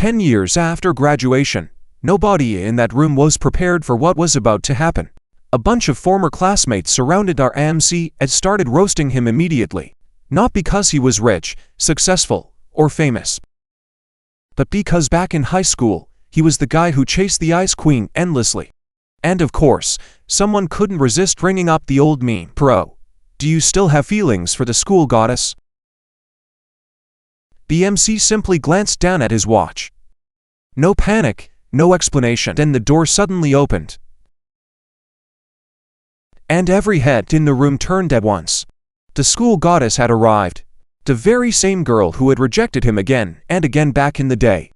10 years after graduation, nobody in that room was prepared for what was about to happen. A bunch of former classmates surrounded our MC and started roasting him immediately. Not because he was rich, successful, or famous, but because back in high school, he was the guy who chased the ice queen endlessly. And of course, someone couldn't resist bringing up the old meme. Bro, do you still have feelings for the school goddess? The MC simply glanced down at his watch. No panic, no explanation. Then the door suddenly opened, and every head in the room turned at once. The school goddess had arrived. The very same girl who had rejected him again and again back in the day.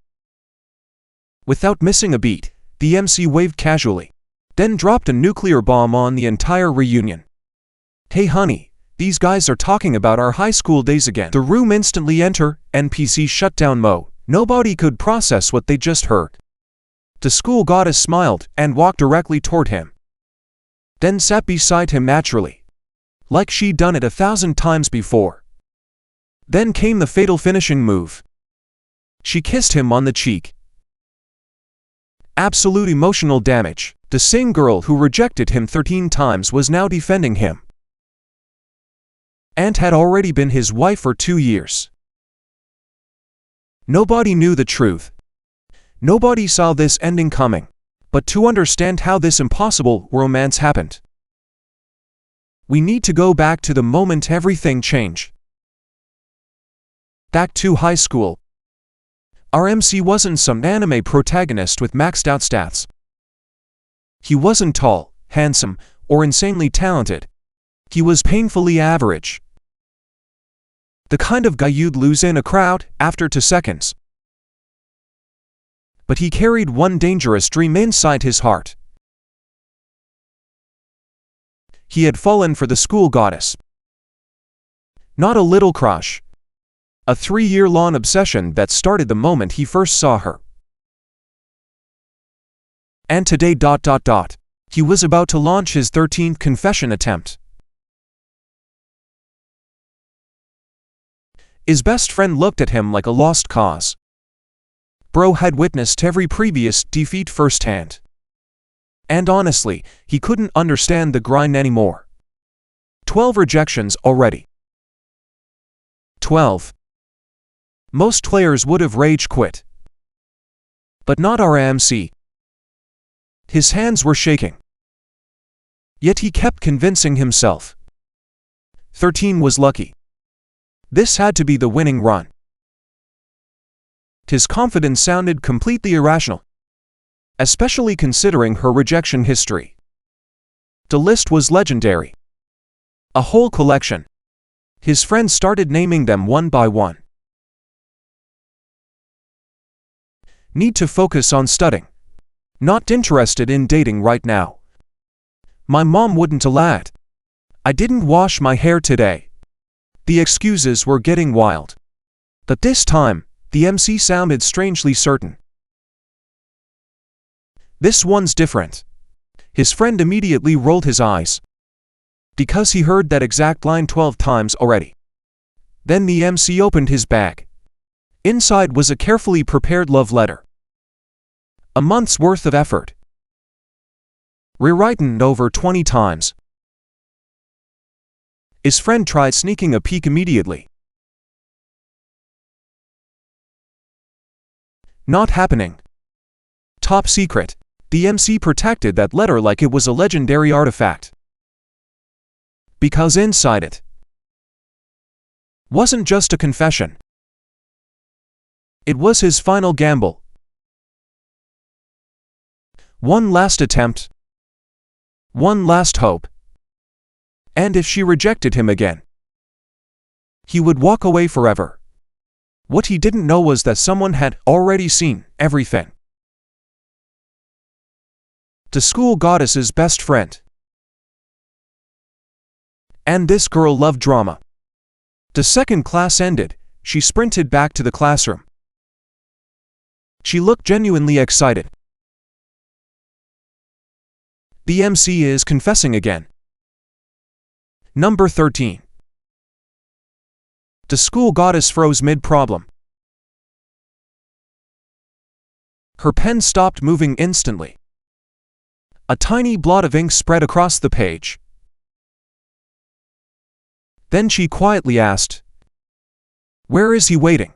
Without missing a beat, the MC waved casually, then dropped a nuclear bomb on the entire reunion. Hey honey, these guys are talking about our high school days again. The room instantly enter NPC shutdown mode. Nobody could process what they just heard. The school goddess smiled and walked directly toward him, then sat beside him naturally, like she'd done it 1,000 times before. Then came the fatal finishing move. She kissed him on the cheek. Absolute emotional damage. The same girl who rejected him 13 times was now defending him, and had already been his wife for 2 years. Nobody knew the truth. Nobody saw this ending coming. But to understand how this impossible romance happened, we need to go back to the moment everything changed. Back to high school. Our MC wasn't some anime protagonist with maxed out stats. He wasn't tall, handsome, or insanely talented. He was painfully average. The kind of guy you'd lose in a crowd after 2 seconds. But he carried one dangerous dream inside his heart. He had fallen for the school goddess. Not a little crush. A 3-year-long obsession that started the moment he first saw her. And today, he was about to launch his 13th confession attempt. His best friend looked at him like a lost cause. Bro had witnessed every previous defeat firsthand. And honestly, he couldn't understand the grind anymore. 12 rejections already. 12. Most players would have rage quit. But not our MC. His hands were shaking. Yet he kept convincing himself. 13 was lucky. This had to be the winning run. His confidence sounded completely irrational, especially considering her rejection history. The list was legendary. A whole collection. His friends started naming them one by one. Need to focus on studying. Not interested in dating right now. My mom wouldn't allow it. I didn't wash my hair today. The excuses were getting wild. But this time, the MC sounded strangely certain. This one's different. His friend immediately rolled his eyes, because he heard that exact line 12 times already. Then the MC opened his bag. Inside was a carefully prepared love letter. A month's worth of effort. Rewritten over 20 times. His friend tried sneaking a peek immediately. Not happening. Top secret. The MC protected that letter like it was a legendary artifact. Because inside it wasn't just a confession. It was his final gamble. One last attempt. One last hope. And if she rejected him again, he would walk away forever. What he didn't know was that someone had already seen everything. The school goddess's best friend. And this girl loved drama. The second class ended, she sprinted back to the classroom. She looked genuinely excited. The MC is confessing again. Number 13. The school goddess froze mid-problem. Her pen stopped moving instantly. A tiny blot of ink spread across the page. Then she quietly asked, "Where is he waiting?"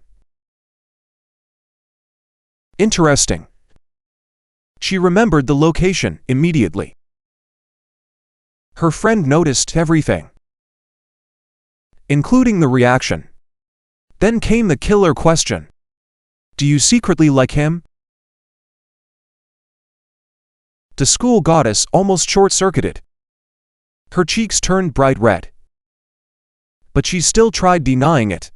Interesting. She remembered the location immediately. Her friend noticed everything, including the reaction. Then came the killer question. Do you secretly like him? The school goddess almost short-circuited. Her cheeks turned bright red. But she still tried denying it.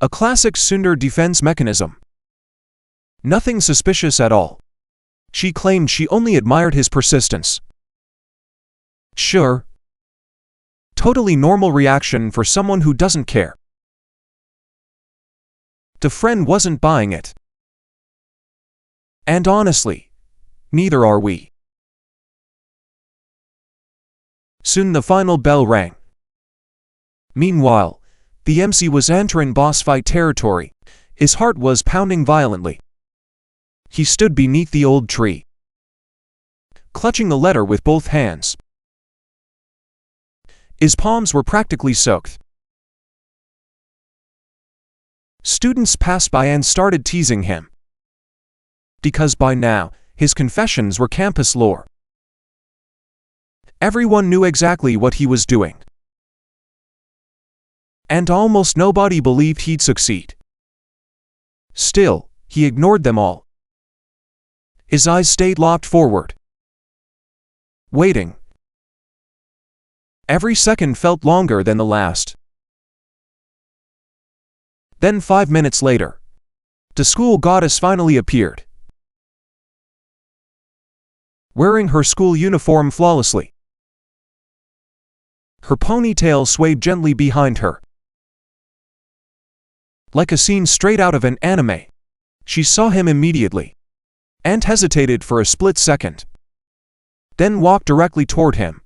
A classic tsundere defense mechanism. Nothing suspicious at all. She claimed she only admired his persistence. Sure. Totally normal reaction for someone who doesn't care. The friend wasn't buying it. And honestly, neither are we. Soon the final bell rang. Meanwhile, the MC was entering boss fight territory. His heart was pounding violently. He stood beneath the old tree, clutching the letter with both hands. His palms were practically soaked. Students passed by and started teasing him, because by now, his confessions were campus lore. Everyone knew exactly what he was doing. And almost nobody believed he'd succeed. Still, he ignored them all. His eyes stayed locked forward, waiting. Every second felt longer than the last. Then 5 minutes later, the school goddess finally appeared, wearing her school uniform flawlessly. Her ponytail swayed gently behind her. Like a scene straight out of an anime, she saw him immediately, and hesitated for a split second, then walked directly toward him.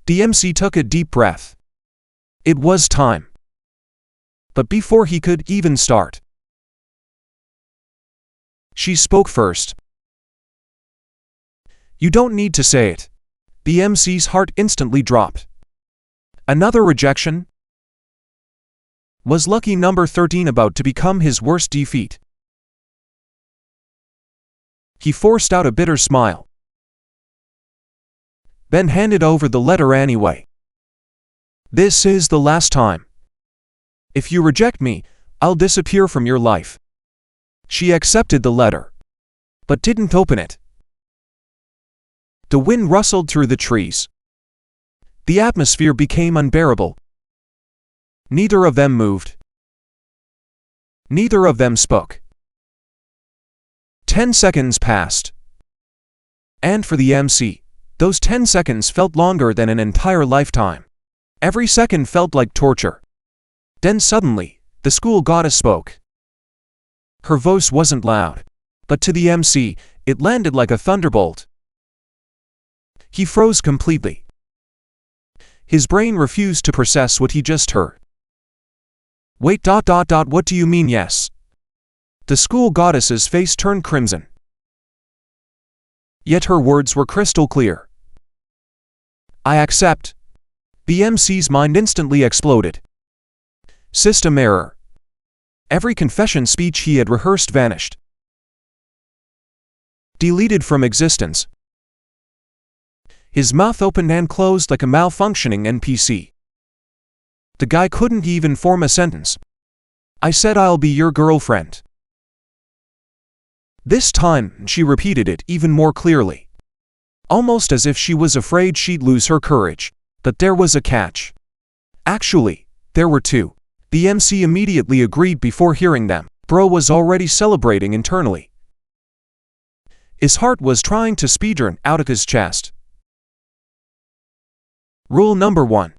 The MC took a deep breath. It was time. But before he could even start, she spoke first. You don't need to say it. The MC's heart instantly dropped. Another rejection? Was lucky number 13 about to become his worst defeat? He forced out a bitter smile, then handed over the letter anyway. This is the last time. If you reject me, I'll disappear from your life. She accepted the letter, but didn't open it. The wind rustled through the trees. The atmosphere became unbearable. Neither of them moved. Neither of them spoke. 10 seconds passed. And for the MC, those 10 seconds felt longer than an entire lifetime. Every second felt like torture. Then suddenly, the school goddess spoke. Her voice wasn't loud, but to the MC, it landed like a thunderbolt. He froze completely. His brain refused to process what he just heard. Wait, what do you mean yes? The school goddess's face turned crimson. Yet her words were crystal clear. I accept. The MC's mind instantly exploded. System error. Every confession speech he had rehearsed vanished. Deleted from existence. His mouth opened and closed like a malfunctioning NPC. The guy couldn't even form a sentence. I said I'll be your girlfriend. This time, she repeated it even more clearly, almost as if she was afraid she'd lose her courage. But there was a catch. Actually, there were two. The MC immediately agreed before hearing them. Bro was already celebrating internally. His heart was trying to speedrun out of his chest. Rule number 1.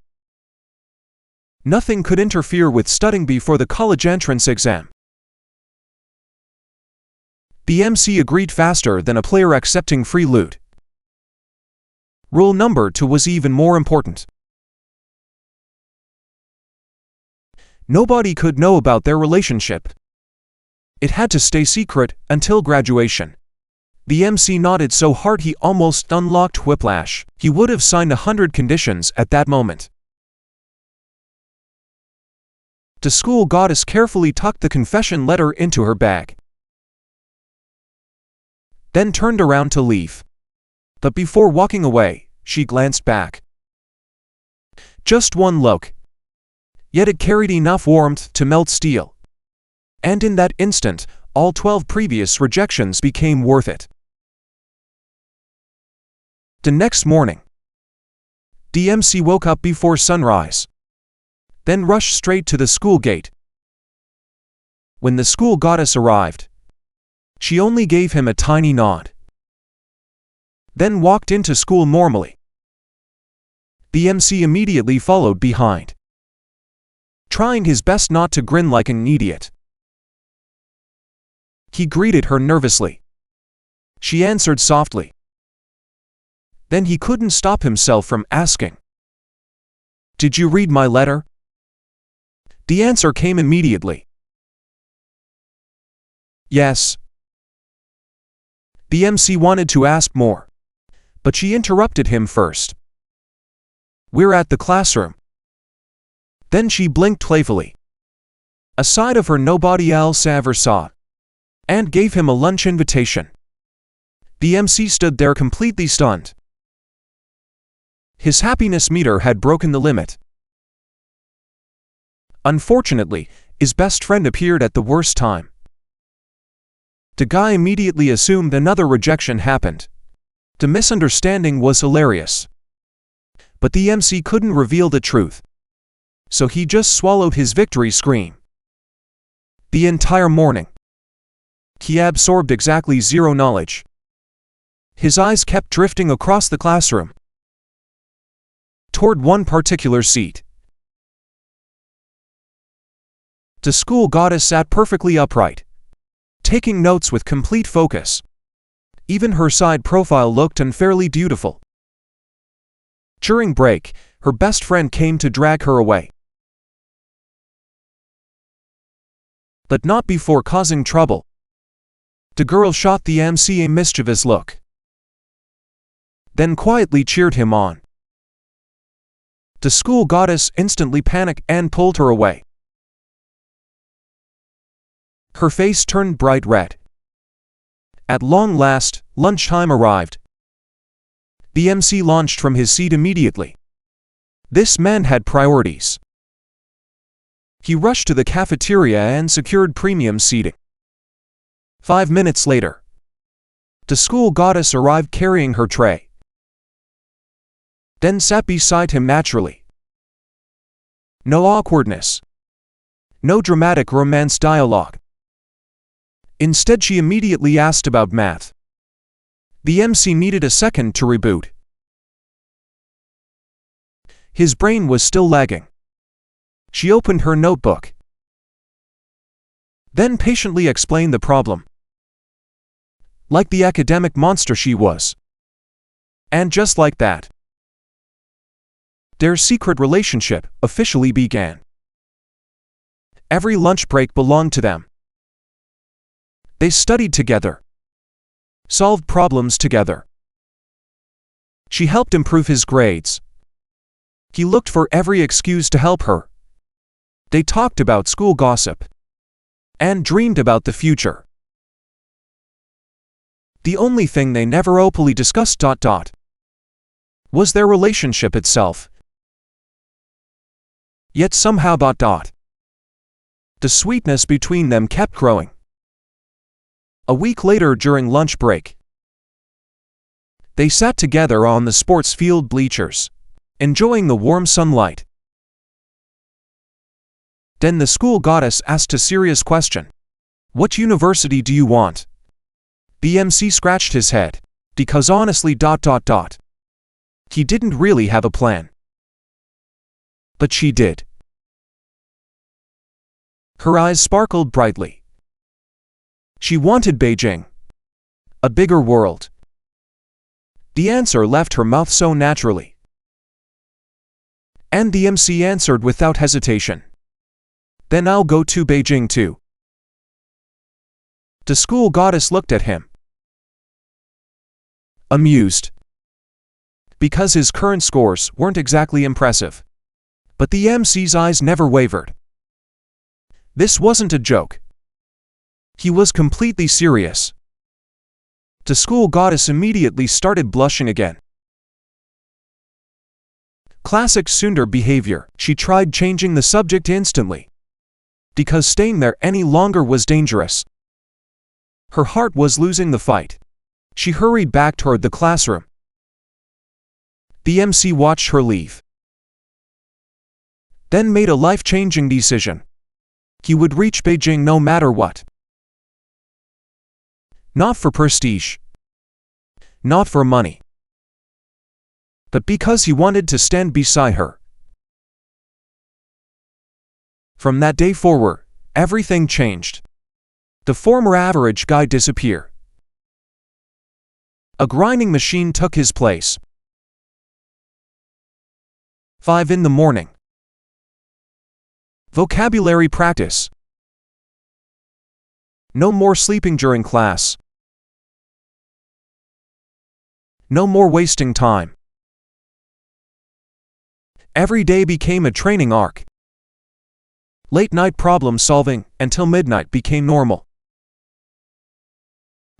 Nothing could interfere with studying before the college entrance exam. The MC agreed faster than a player accepting free loot. Rule number 2 was even more important. Nobody could know about their relationship. It had to stay secret until graduation. The MC nodded so hard he almost unlocked whiplash. He would have signed 100 conditions at that moment. The school goddess carefully tucked the confession letter into her bag, then turned around to leave. But before walking away, she glanced back. Just one look. Yet it carried enough warmth to melt steel. And in that instant, all 12 previous rejections became worth it. The next morning, the MC woke up before sunrise, then rushed straight to the school gate. When the school goddess arrived, she only gave him a tiny nod, then walked into school normally. The MC immediately followed behind, trying his best not to grin like an idiot. He greeted her nervously. She answered softly. Then he couldn't stop himself from asking, "Did you read my letter?" The answer came immediately. Yes. The MC wanted to ask more, but she interrupted him first. "We're at the classroom." Then she blinked playfully, a side of her nobody else ever saw, and gave him a lunch invitation. The MC stood there completely stunned. His happiness meter had broken the limit. Unfortunately, his best friend appeared at the worst time. The guy immediately assumed another rejection happened. The misunderstanding was hilarious. But the MC couldn't reveal the truth, so he just swallowed his victory scream. The entire morning, he absorbed exactly zero knowledge. His eyes kept drifting across the classroom, toward one particular seat. The school goddess sat perfectly upright, taking notes with complete focus. Even her side profile looked unfairly beautiful. During break, her best friend came to drag her away, but not before causing trouble. The girl shot the MC a mischievous look, then quietly cheered him on. The school goddess instantly panicked and pulled her away. Her face turned bright red. At long last, lunchtime arrived. The MC launched from his seat immediately. This man had priorities. He rushed to the cafeteria and secured premium seating. 5 minutes later, the school goddess arrived carrying her tray, then sat beside him naturally. No awkwardness. No dramatic romance dialogue. Instead, she immediately asked about math. The MC needed a second to reboot. His brain was still lagging. She opened her notebook, then patiently explained the problem, like the academic monster she was. And just like that, their secret relationship officially began. Every lunch break belonged to them. They studied together, solved problems together. She helped improve his grades. He looked for every excuse to help her. They talked about school gossip and dreamed about the future. The only thing they never openly discussed was their relationship itself. Yet somehow the sweetness between them kept growing. A week later, during lunch break, they sat together on the sports field bleachers, enjoying the warm sunlight. Then the school goddess asked a serious question. "What university do you want?" The MC scratched his head, because honestly, he didn't really have a plan. But she did. Her eyes sparkled brightly. She wanted Beijing, a bigger world. The answer left her mouth so naturally. And the MC answered without hesitation. "Then I'll go to Beijing too." The school goddess looked at him, amused, because his current scores weren't exactly impressive. But the MC's eyes never wavered. This wasn't a joke. He was completely serious. The school goddess immediately started blushing again. Classic tsundere behavior. She tried changing the subject instantly, because staying there any longer was dangerous. Her heart was losing the fight. She hurried back toward the classroom. The MC watched her leave, then made a life-changing decision. He would reach Beijing no matter what. Not for prestige, not for money, but because he wanted to stand beside her. From that day forward, everything changed. The former average guy disappeared. A grinding machine took his place. 5 in the morning. Vocabulary practice. No more sleeping during class. No more wasting time. Every day became a training arc. Late night problem solving until midnight became normal.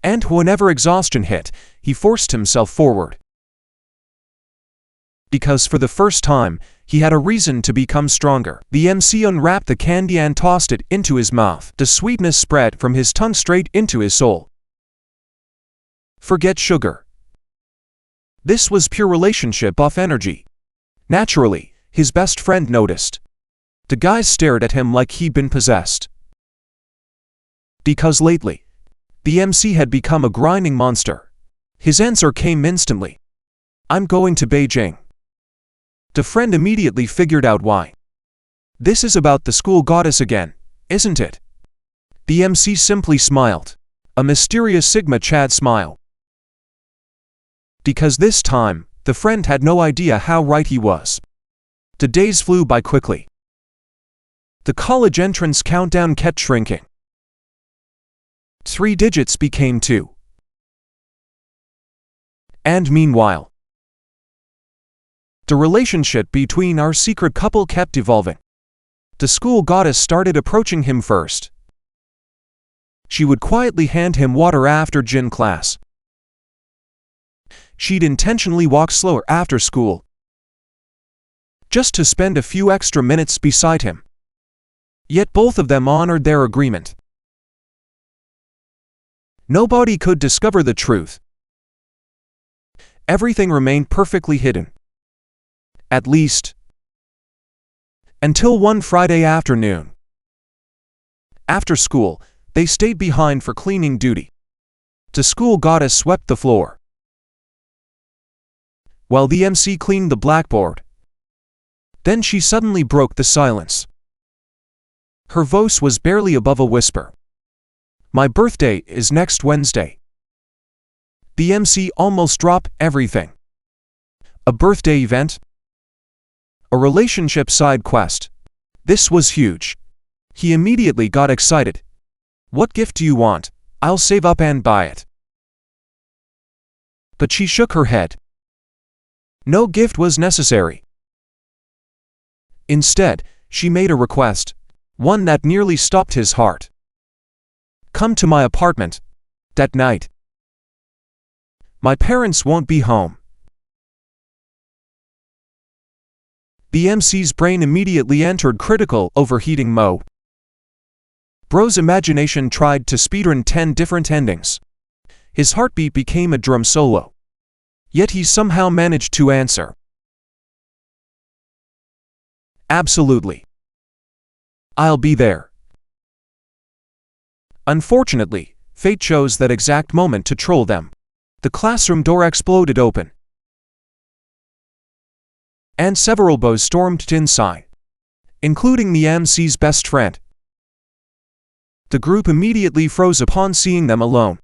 And whenever exhaustion hit, he forced himself forward. Because for the first time, he had a reason to become stronger. The MC unwrapped the candy and tossed it into his mouth. The sweetness spread from his tongue straight into his soul. Forget sugar. This was pure relationship off energy. Naturally, his best friend noticed. The guys stared at him like he'd been possessed. Because lately, the MC had become a grinding monster. His answer came instantly. I'm going to Beijing. The friend immediately figured out why. This is about the school goddess again, isn't it? The MC simply smiled. A mysterious Sigma Chad smile. Because this time, the friend had no idea how right he was. The days flew by quickly. The college entrance countdown kept shrinking. 3 digits became 2. And meanwhile, the relationship between our secret couple kept evolving. The school goddess started approaching him first. She would quietly hand him water after gym class. She'd intentionally walk slower after school, just to spend a few extra minutes beside him. Yet both of them honored their agreement. Nobody could discover the truth. Everything remained perfectly hidden. At least, until one Friday afternoon. After school, they stayed behind for cleaning duty. The school goddess swept the floor, while the MC cleaned the blackboard. Then she suddenly broke the silence. Her voice was barely above a whisper. My birthday is next Wednesday. The MC almost dropped everything. A birthday event? A relationship side quest. This was huge. He immediately got excited. What gift do you want? I'll save up and buy it. But she shook her head. No gift was necessary. Instead, she made a request, one that nearly stopped his heart. Come to my apartment that night. My parents won't be home. The MC's brain immediately entered critical overheating mode. Bro's imagination tried to speedrun 10 different endings. His heartbeat became a drum solo. Yet he somehow managed to answer. Absolutely. I'll be there. Unfortunately, fate chose that exact moment to troll them. The classroom door exploded open, and several boys stormed inside, including the MC's best friend. The group immediately froze upon seeing them alone.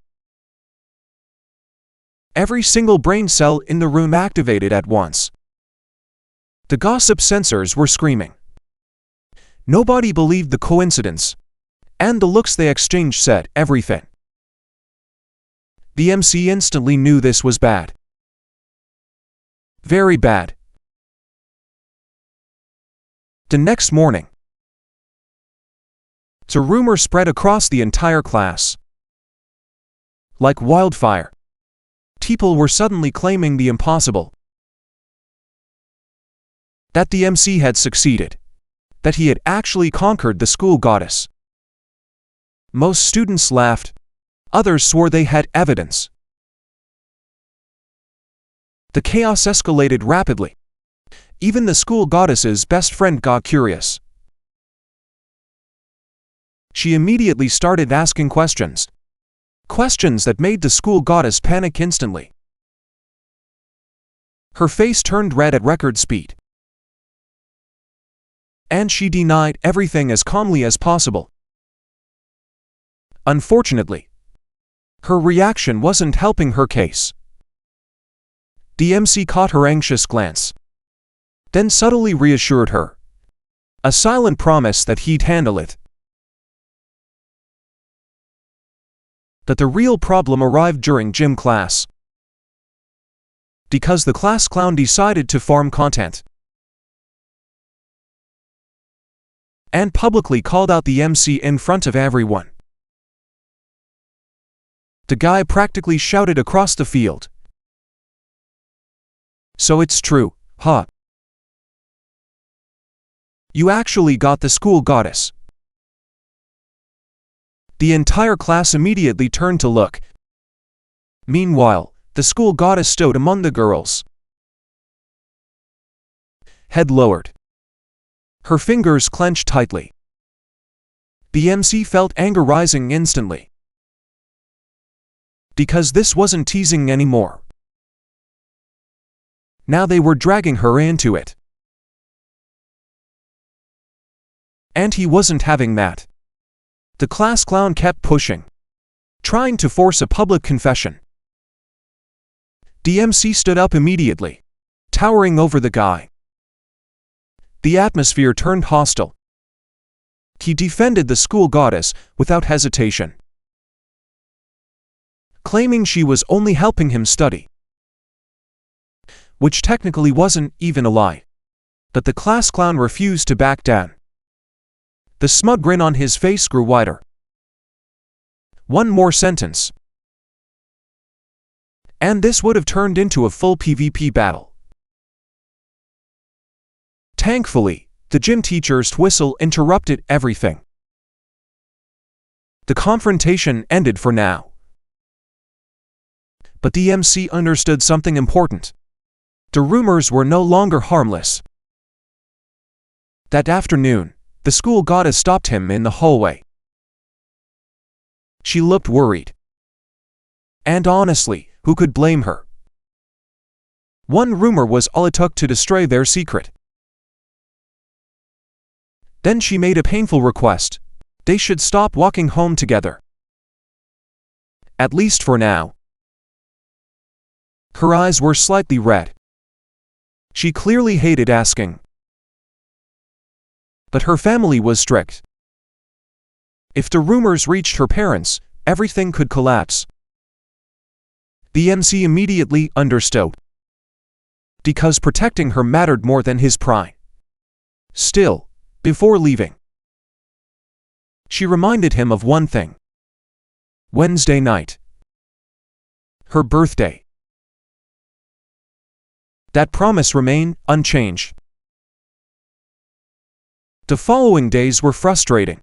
Every single brain cell in the room activated at once. The gossip censors were screaming. Nobody believed the coincidence, and the looks they exchanged said everything. The MC instantly knew this was bad. Very bad. The next morning, the rumor spread across the entire class. Like wildfire, people were suddenly claiming the impossible. That the MC had succeeded. That he had actually conquered the school goddess. Most students laughed. Others swore they had evidence. The chaos escalated rapidly. Even the school goddess's best friend got curious. She immediately started asking questions. Questions that made the school goddess panic instantly. Her face turned red at record speed. And she denied everything as calmly as possible. Unfortunately, her reaction wasn't helping her case. The MC caught her anxious glance, then subtly reassured her. A silent promise that he'd handle it. That the real problem arrived during gym class. Because the class clown decided to farm content. And publicly called out the MC in front of everyone. The guy practically shouted across the field. So it's true, huh? You actually got the school goddess. The entire class immediately turned to look. Meanwhile, the school goddess stood among the girls. Head lowered. Her fingers clenched tightly. The MC felt anger rising instantly. Because this wasn't teasing anymore. Now they were dragging her into it. And he wasn't having that. The class clown kept pushing, trying to force a public confession. The MC stood up immediately, towering over the guy. The atmosphere turned hostile. He defended the school goddess without hesitation, claiming she was only helping him study. Which technically wasn't even a lie. But the class clown refused to back down. The smug grin on his face grew wider. One more sentence, and this would have turned into a full PvP battle. Thankfully, the gym teacher's whistle interrupted everything. The confrontation ended for now. But the MC understood something important. The rumors were no longer harmless. That afternoon, the school goddess stopped him in the hallway. She looked worried. And honestly, who could blame her? One rumor was all it took to destroy their secret. Then she made a painful request. They should stop walking home together. At least for now. Her eyes were slightly red. She clearly hated asking. But her family was strict. If the rumors reached her parents, everything could collapse. The MC immediately understood. Because protecting her mattered more than his pride. Still, before leaving, she reminded him of one thing. Wednesday night. Her birthday. That promise remained unchanged. The following days were frustrating.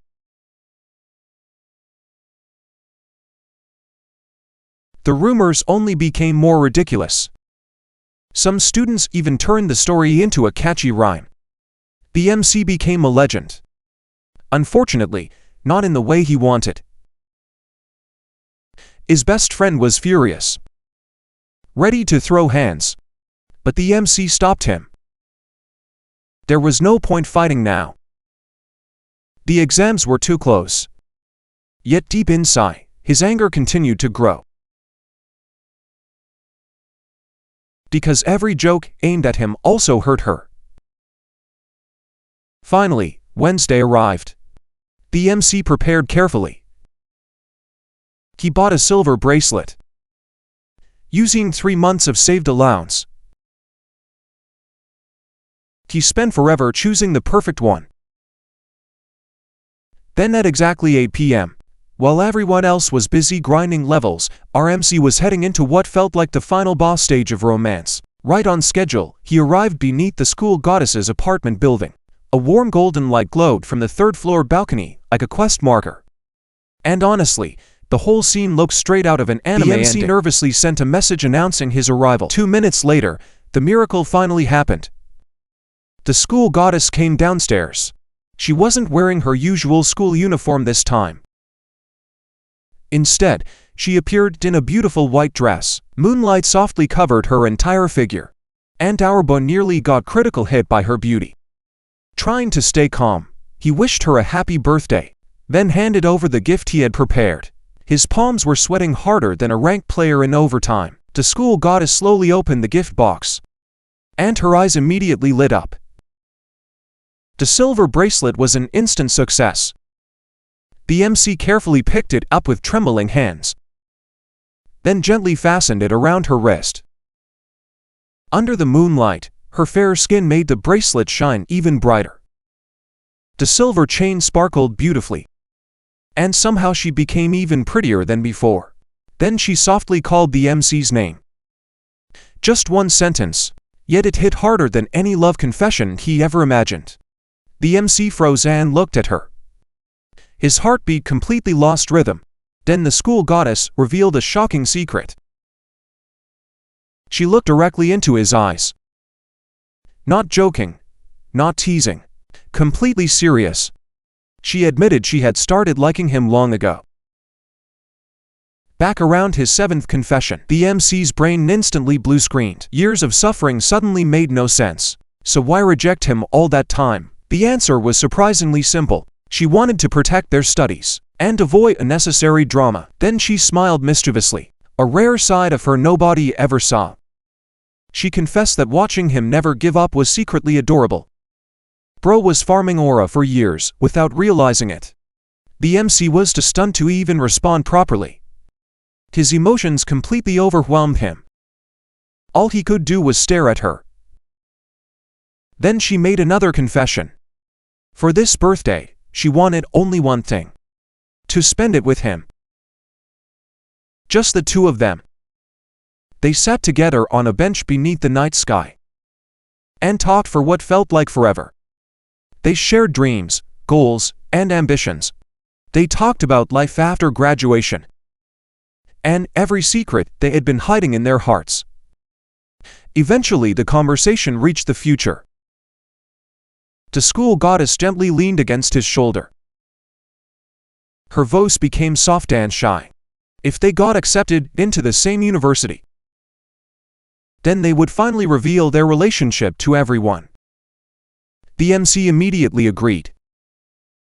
The rumors only became more ridiculous. Some students even turned the story into a catchy rhyme. The MC became a legend. Unfortunately, not in the way he wanted. His best friend was furious, ready to throw hands. But the MC stopped him. There was no point fighting now. The exams were too close. Yet deep inside, his anger continued to grow. Because every joke aimed at him also hurt her. Finally, Wednesday arrived. The MC prepared carefully. He bought a silver bracelet, using 3 months of saved allowance. He spent forever choosing the perfect one. Then at exactly 8 p.m., while everyone else was busy grinding levels, our MC was heading into what felt like the final boss stage of romance. Right on schedule, he arrived beneath the school goddess's apartment building. A warm golden light glowed from the third-floor balcony, like a quest marker. And honestly, the whole scene looked straight out of an anime ending. The MC nervously sent a message announcing his arrival. 2 minutes later, the miracle finally happened. The school goddess came downstairs. She wasn't wearing her usual school uniform this time. Instead, she appeared in a beautiful white dress. Moonlight softly covered her entire figure, and our boy nearly got critical hit by her beauty. Trying to stay calm, he wished her a happy birthday, then handed over the gift he had prepared. His palms were sweating harder than a ranked player in overtime. The school goddess slowly opened the gift box, and her eyes immediately lit up. The silver bracelet was an instant success. The MC carefully picked it up with trembling hands, then gently fastened it around her wrist. Under the moonlight, her fair skin made the bracelet shine even brighter. The silver chain sparkled beautifully, and somehow she became even prettier than before. Then she softly called the MC's name. Just one sentence, yet it hit harder than any love confession he ever imagined. The MC froze and looked at her. His heartbeat completely lost rhythm. Then the school goddess revealed a shocking secret. She looked directly into his eyes. Not joking, not teasing, completely serious. She admitted she had started liking him long ago. Back around his 7th confession, the MC's brain instantly blue-screened. Years of suffering suddenly made no sense. So why reject him all that time? The answer was surprisingly simple. She wanted to protect their studies and avoid unnecessary drama. Then she smiled mischievously, a rare side of her nobody ever saw. She confessed that watching him never give up was secretly adorable. Bro was farming aura for years without realizing it. The MC was too stunned to even respond properly. His emotions completely overwhelmed him. All he could do was stare at her. Then she made another confession. For this birthday, she wanted only one thing: to spend it with him. Just the two of them. They sat together on a bench beneath the night sky and talked for what felt like forever. They shared dreams, goals, and ambitions. They talked about life after graduation and every secret they had been hiding in their hearts. Eventually, the conversation reached the future. The school goddess gently leaned against his shoulder. Her voice became soft and shy. If they got accepted into the same university, then they would finally reveal their relationship to everyone. The MC immediately agreed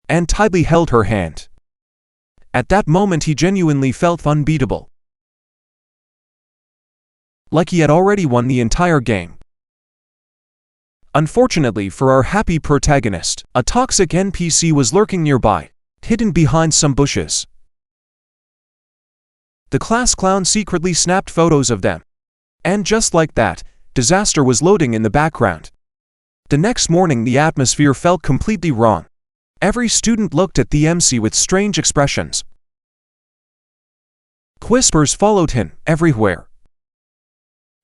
and tightly held her hand. At that moment he genuinely felt unbeatable. Like he had already won the entire game. Unfortunately for our happy protagonist, a toxic NPC was lurking nearby, hidden behind some bushes. The class clown secretly snapped photos of them. And just like that, disaster was loading in the background. The next morning the atmosphere felt completely wrong. Every student looked at the MC with strange expressions. Whispers followed him everywhere.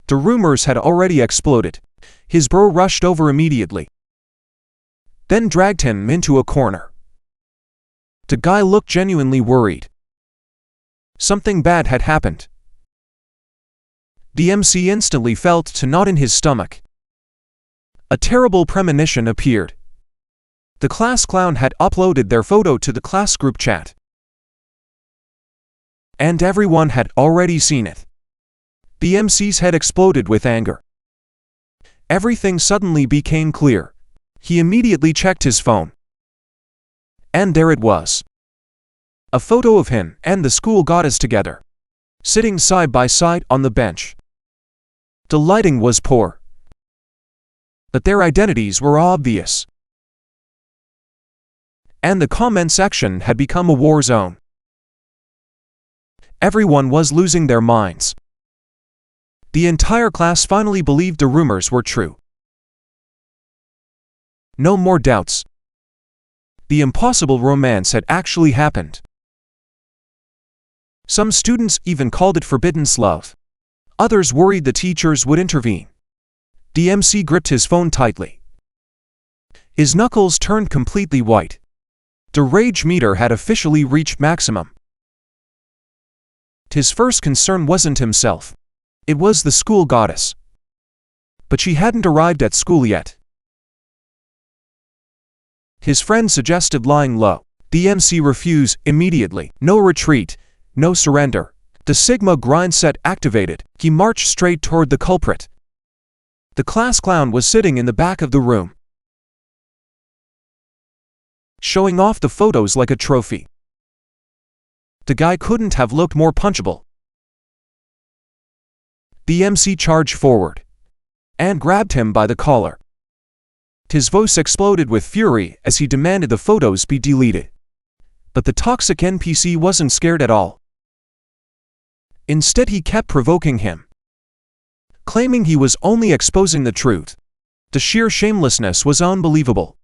The rumors had already exploded. His bro rushed over immediately, then dragged him into a corner. The guy looked genuinely worried. Something bad had happened. The MC instantly felt a knot in his stomach. A terrible premonition appeared. The class clown had uploaded their photo to the class group chat, and everyone had already seen it. The MC's head exploded with anger. Everything suddenly became clear. He immediately checked his phone. And there it was. A photo of him and the school goddess together, sitting side by side on the bench. The lighting was poor, but their identities were obvious. And the comment section had become a war zone. Everyone was losing their minds. The entire class finally believed the rumors were true. No more doubts. The impossible romance had actually happened. Some students even called it forbidden love. Others worried the teachers would intervene. The MC gripped his phone tightly. His knuckles turned completely white. The rage meter had officially reached maximum. His first concern wasn't himself. It was the school goddess. But she hadn't arrived at school yet. His friend suggested lying low. The MC refused immediately. No retreat, no surrender. The Sigma grind set activated. He marched straight toward the culprit. The class clown was sitting in the back of the room, showing off the photos like a trophy. The guy couldn't have looked more punchable. The MC charged forward and grabbed him by the collar. His voice exploded with fury as he demanded the photos be deleted. But the toxic NPC wasn't scared at all. Instead, he kept provoking him, claiming he was only exposing the truth. The sheer shamelessness was unbelievable.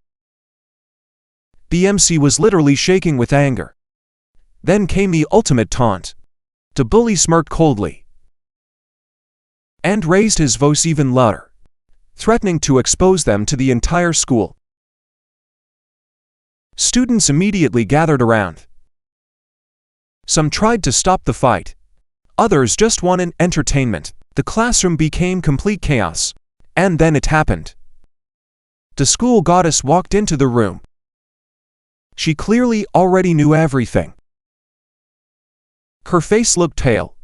The MC was literally shaking with anger. Then came the ultimate taunt. The bully smirked coldly and raised his voice even louder, threatening to expose them to the entire school. Students immediately gathered around. Some tried to stop the fight. Others just wanted entertainment. The classroom became complete chaos. And then it happened. The school goddess walked into the room. She clearly already knew everything. Her face looked pale,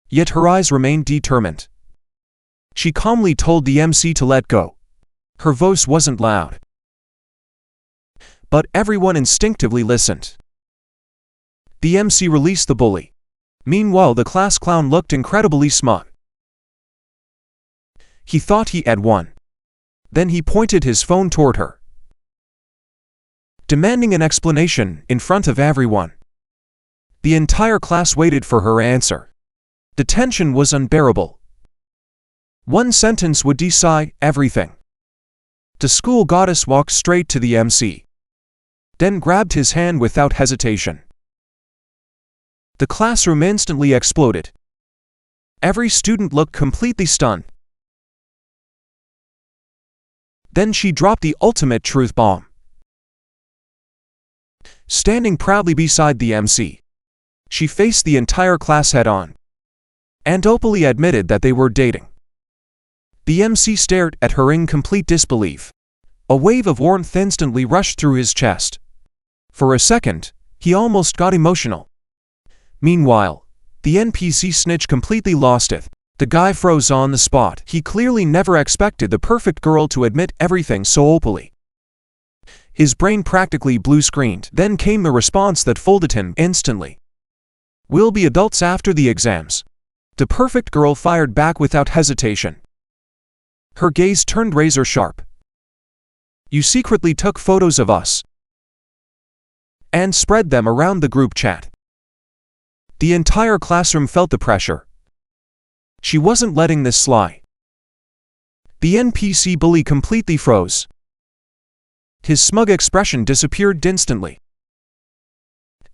yet her eyes remained determined. She calmly told the MC to let go. Her voice wasn't loud, but everyone instinctively listened. The MC released the bully. Meanwhile, the class clown looked incredibly smug. He thought he had won. Then he pointed his phone toward her, demanding an explanation in front of everyone. The entire class waited for her answer. The tension was unbearable. One sentence would decide everything. The school goddess walked straight to the MC, then grabbed his hand without hesitation. The classroom instantly exploded. Every student looked completely stunned. Then she dropped the ultimate truth bomb. Standing proudly beside the MC, she faced the entire class head-on and openly admitted that they were dating. The MC stared at her in complete disbelief. A wave of warmth instantly rushed through his chest. For a second, he almost got emotional. Meanwhile, the NPC snitch completely lost it. The guy froze on the spot. He clearly never expected the perfect girl to admit everything so openly. His brain practically blue-screened. Then came a response that folded him instantly. "We'll be adults after the exams." The perfect girl fired back without hesitation. Her gaze turned razor-sharp. "You secretly took photos of us and spread them around the group chat." The entire classroom felt the pressure. She wasn't letting this slide. The NPC bully completely froze. His smug expression disappeared instantly.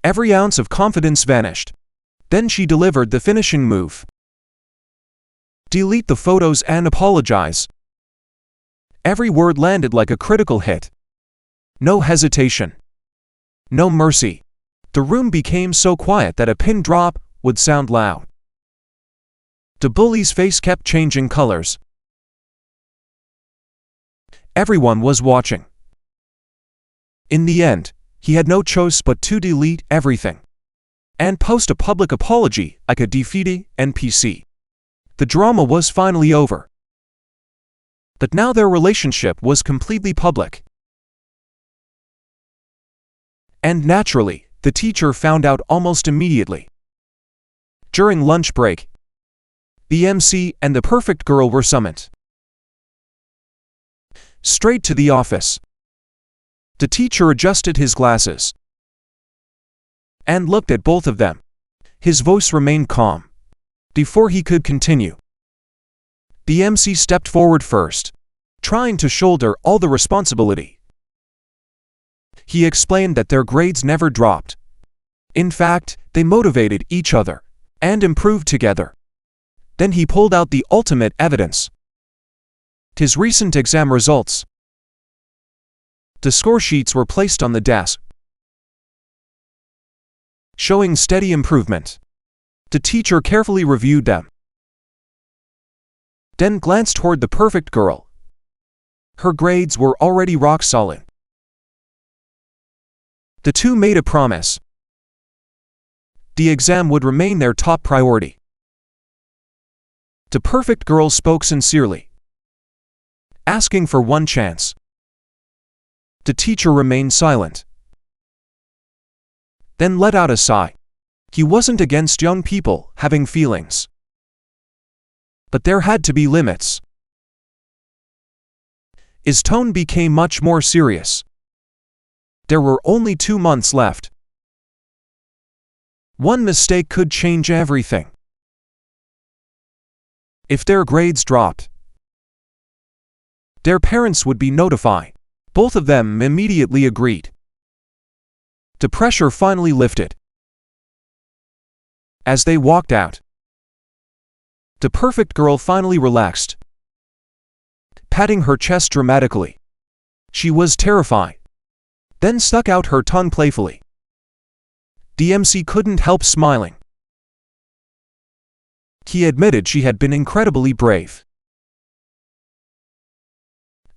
Every ounce of confidence vanished. Then she delivered the finishing move. "Delete the photos and apologize." Every word landed like a critical hit. No hesitation. No mercy. The room became so quiet that a pin drop would sound loud. The bully's face kept changing colors. Everyone was watching. In the end, he had no choice but to delete everything and post a public apology like a defeated NPC. The drama was finally over. But now their relationship was completely public. And naturally, the teacher found out almost immediately. During lunch break, the MC and the perfect girl were summoned straight to the office. The teacher adjusted his glasses and looked at both of them. His voice remained calm. Before he could continue, The MC stepped forward first, trying to shoulder all the responsibility. He explained that their grades never dropped. In fact, they motivated each other and improved together. Then he pulled out the ultimate evidence: his recent exam results. The score sheets were placed on the desk, showing steady improvement. The teacher carefully reviewed them, then glanced toward the perfect girl. Her grades were already rock solid. The two made a promise: the exam would remain their top priority. The perfect girl spoke sincerely, asking for one chance. The teacher remained silent, then let out a sigh. He wasn't against young people having feelings, but there had to be limits. His tone became much more serious. There were only 2 months left. One mistake could change everything. If their grades dropped, their parents would be notified. Both of them immediately agreed. The pressure finally lifted. As they walked out, the perfect girl finally relaxed, patting her chest dramatically. She was terrified, then stuck out her tongue playfully. The MC couldn't help smiling. He admitted she had been incredibly brave.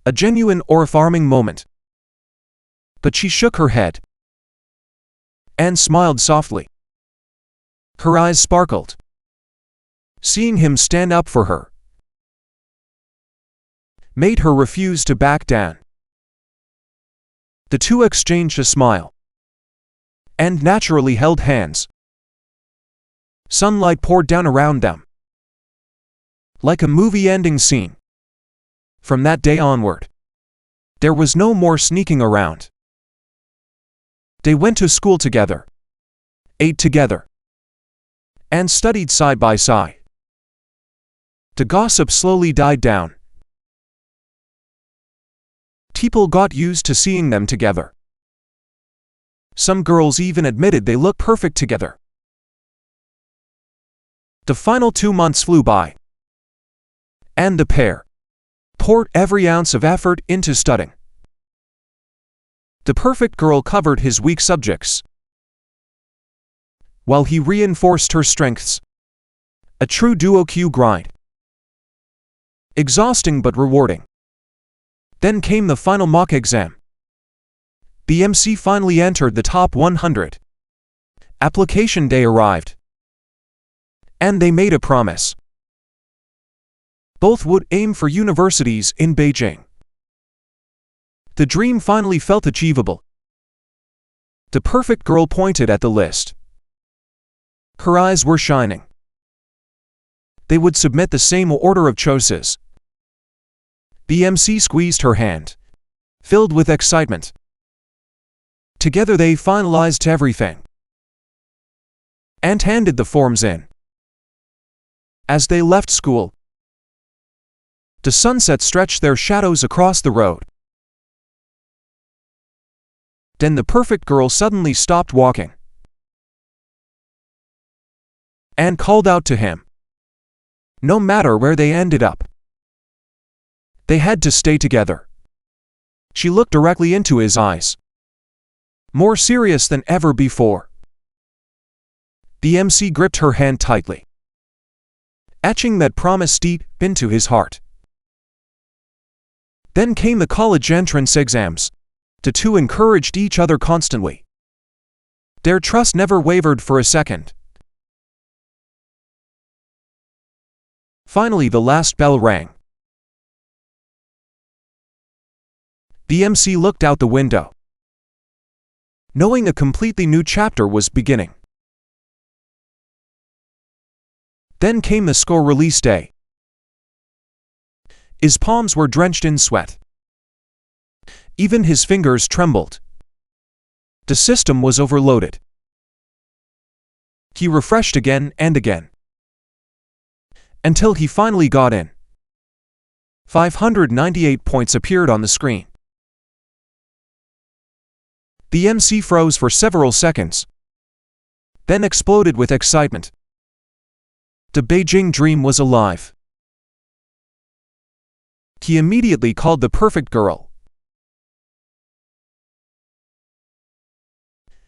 A genuine earth-warming moment. But she shook her head and smiled softly. Her eyes sparkled. Seeing him stand up for her made her refuse to back down. The two exchanged a smile and naturally held hands. Sunlight poured down around them, like a movie-ending scene. From that day onward, there was no more sneaking around. They went to school together, ate together, and studied side by side. The gossip slowly died down. People got used to seeing them together. Some girls even admitted they looked perfect together. The final 2 months flew by, and the pair poured every ounce of effort into studying. The perfect girl covered his weak subjects, while he reinforced her strengths. A true duo-Q grind. Exhausting but rewarding. Then came the final mock exam. The MC finally entered the top 100. Application day arrived, and they made a promise. Both would aim for universities in Beijing. The dream finally felt achievable. The perfect girl pointed at the list. Her eyes were shining. They would submit the same order of choices. The MC squeezed her hand, filled with excitement. Together they finalized everything and handed the forms in. As they left school, the sunset stretched their shadows across the road. Then the perfect girl suddenly stopped walking and called out to him. No matter where they ended up, they had to stay together. She looked directly into his eyes, more serious than ever before. The MC gripped her hand tightly, etching that promise deep into his heart. Then came the college entrance exams. The two encouraged each other constantly. Their trust never wavered for a second. Finally, the last bell rang. The MC looked out the window, knowing a completely new chapter was beginning. Then came the score release day. His palms were drenched in sweat. Even his fingers trembled. The system was overloaded. He refreshed again and again, until he finally got in. 598 points appeared on the screen. The MC froze for several seconds, then exploded with excitement. The Beijing dream was alive. He immediately called the perfect girl.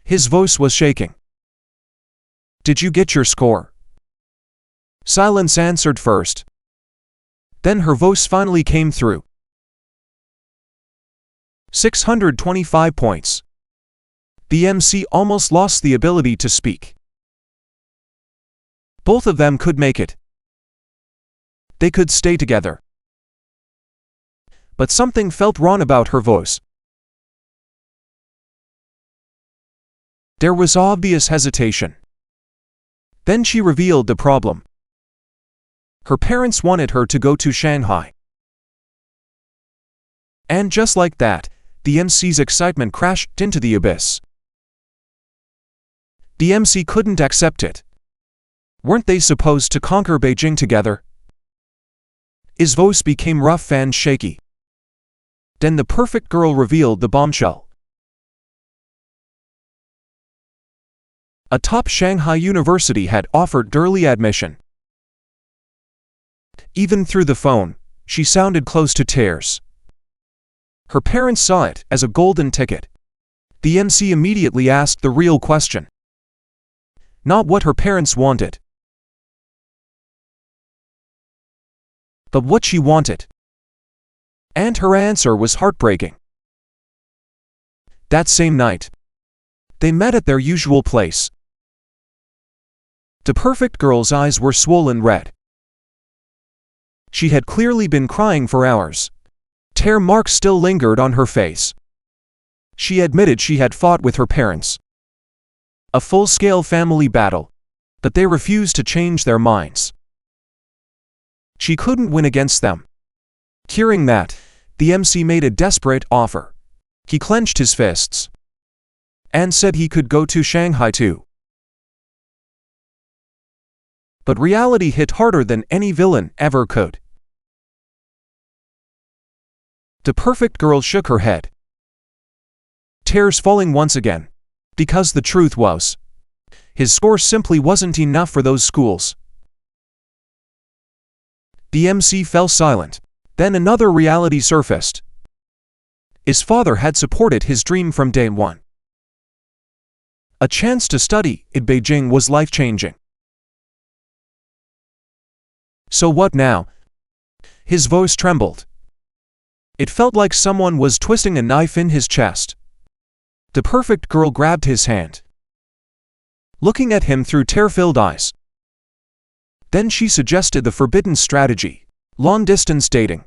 His voice was shaking. "Did you get your score?" Silence answered first. Then her voice finally came through. 625 points. The MC almost lost the ability to speak. Both of them could make it. They could stay together. But something felt wrong about her voice. There was obvious hesitation. Then she revealed the problem. Her parents wanted her to go to Shanghai. And just like that, the MC's excitement crashed into the abyss. The MC couldn't accept it. Weren't they supposed to conquer Beijing together? His voice became rough and shaky. Then the perfect girl revealed the bombshell. A top Shanghai university had offered early admission. Even through the phone, she sounded close to tears. Her parents saw it as a golden ticket. The MC immediately asked the real question. Not what her parents wanted, but what she wanted. And her answer was heartbreaking. That same night, they met at their usual place. The perfect girl's eyes were swollen red. She had clearly been crying for hours. Tear marks still lingered on her face. She admitted she had fought with her parents. A full-scale family battle, but they refused to change their minds. She couldn't win against them. Hearing that, the MC made a desperate offer. He clenched his fists and said he could go to Shanghai too. But reality hit harder than any villain ever could. The perfect girl shook her head, tears falling once again, because the truth was, his score simply wasn't enough for those schools. The MC fell silent. Then another reality surfaced. His father had supported his dream from day one. A chance to study in Beijing was life-changing. So what now? His voice trembled. It felt like someone was twisting a knife in his chest. The perfect girl grabbed his hand, looking at him through tear-filled eyes. Then she suggested the forbidden strategy, long-distance dating.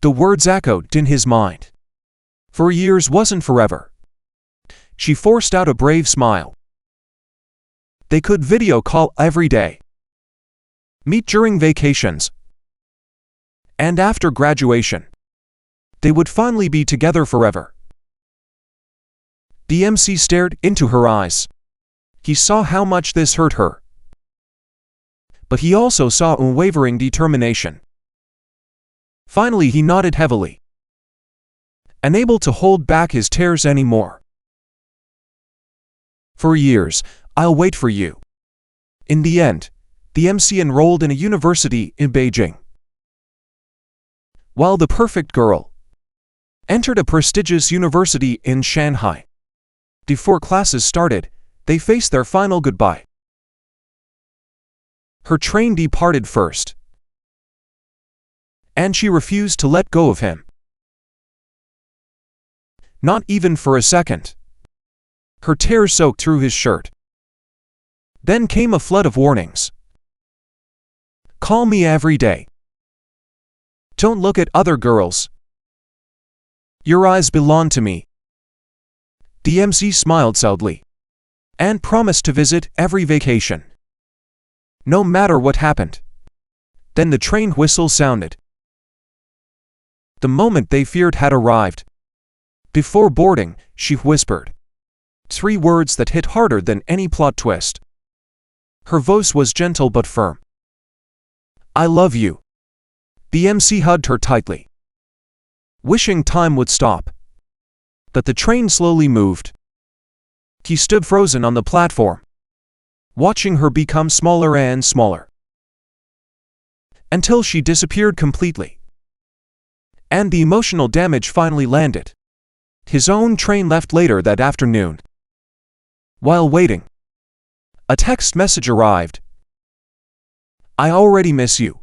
The words echoed in his mind. For years wasn't forever. She forced out a brave smile. They could video call every day, meet during vacations, and after graduation, they would finally be together forever. The MC stared into her eyes. He saw how much this hurt her. But he also saw unwavering determination. Finally he nodded heavily, unable to hold back his tears anymore. For years, I'll wait for you. In the end, the MC enrolled in a university in Beijing, while the perfect girl entered a prestigious university in Shanghai. Before classes started, they faced their final goodbye. Her train departed first, and she refused to let go of him. Not even for a second. Her tears soaked through his shirt. Then came a flood of warnings. Call me every day. Don't look at other girls. Your eyes belong to me. The MC smiled sadly and promised to visit every vacation, no matter what happened. Then the train whistle sounded. The moment they feared had arrived. Before boarding, she whispered 3 words that hit harder than any plot twist. Her voice was gentle but firm. I love you. The MC hugged her tightly, wishing time would stop. But the train slowly moved. He stood frozen on the platform, watching her become smaller and smaller, until she disappeared completely. And the emotional damage finally landed. His own train left later that afternoon. While waiting, a text message arrived. "I already miss you."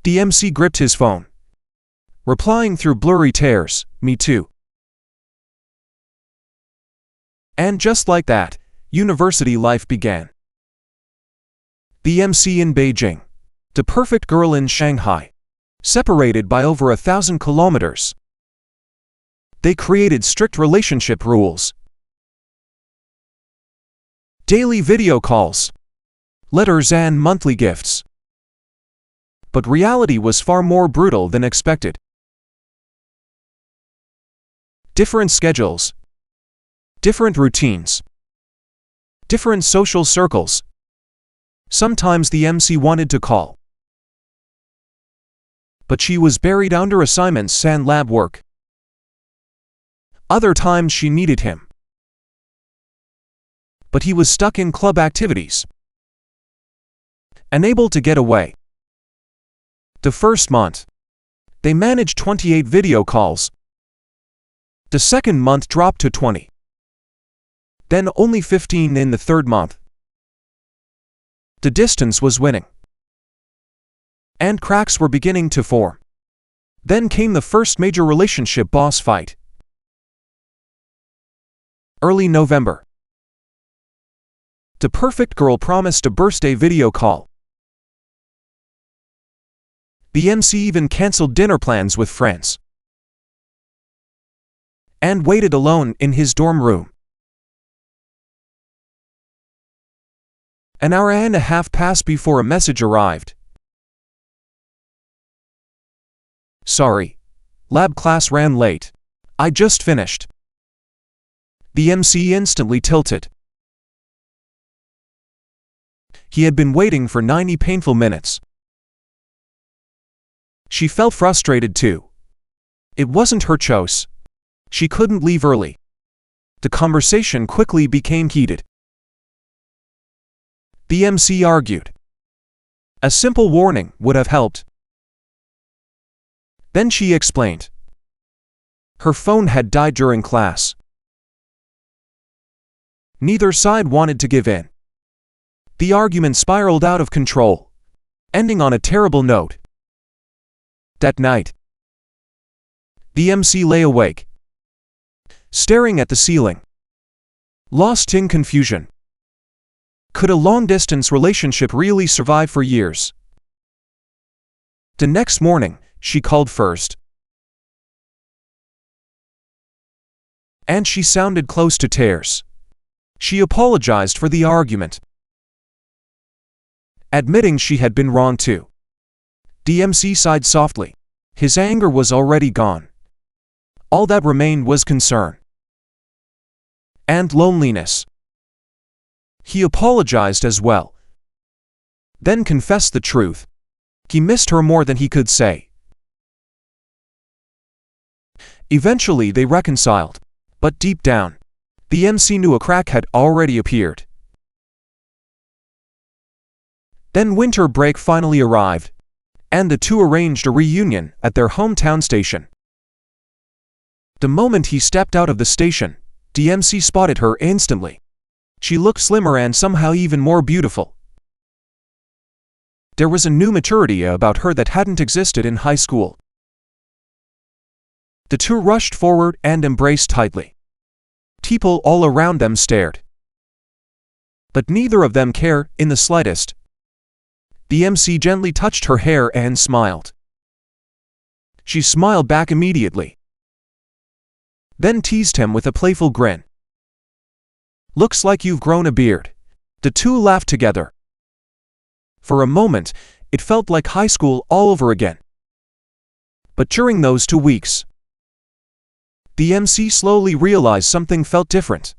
The MC gripped his phone, replying through blurry tears, "Me too." And just like that, university life began. The MC in Beijing, the perfect girl in Shanghai, separated by over 1,000 kilometers. They created strict relationship rules. Daily video calls, letters and monthly gifts. But reality was far more brutal than expected. Different schedules, different routines, different social circles. Sometimes the MC wanted to call, but she was buried under assignments and lab work. Other times she needed him, but he was stuck in club activities, unable to get away. The first month, they managed 28 video calls. The second month dropped to 20. Then only 15 in the third month. The distance was winning, and cracks were beginning to form. Then came the first major relationship boss fight. Early November. The perfect girl promised a birthday video call. The MC even canceled dinner plans with friends and waited alone in his dorm room. An hour and a half passed before a message arrived. "Sorry, lab class ran late. I just finished." The MC instantly tilted. He had been waiting for 90 painful minutes. She felt frustrated too. It wasn't her choice. She couldn't leave early. The conversation quickly became heated. The MC argued. A simple warning would have helped. Then she explained. Her phone had died during class. Neither side wanted to give in. The argument spiraled out of control, ending on a terrible note. That night, the MC lay awake, staring at the ceiling, lost in confusion. Could a long-distance relationship really survive for years? The next morning, she called first, and she sounded close to tears. She apologized for the argument, admitting she had been wrong too. The MC sighed softly. His anger was already gone. All that remained was concern and loneliness. He apologized as well, then confessed the truth. He missed her more than he could say. Eventually they reconciled, but deep down, the MC knew a crack had already appeared. Then winter break finally arrived, and the two arranged a reunion at their hometown station. The moment he stepped out of the station, the MC spotted her instantly. She looked slimmer and somehow even more beautiful. There was a new maturity about her that hadn't existed in high school. The two rushed forward and embraced tightly. People all around them stared, but neither of them cared in the slightest. The MC gently touched her hair and smiled. She smiled back immediately, then teased him with a playful grin. "Looks like you've grown a beard." The two laughed together. For a moment, it felt like high school all over again. But during those 2 weeks, the MC slowly realized something felt different.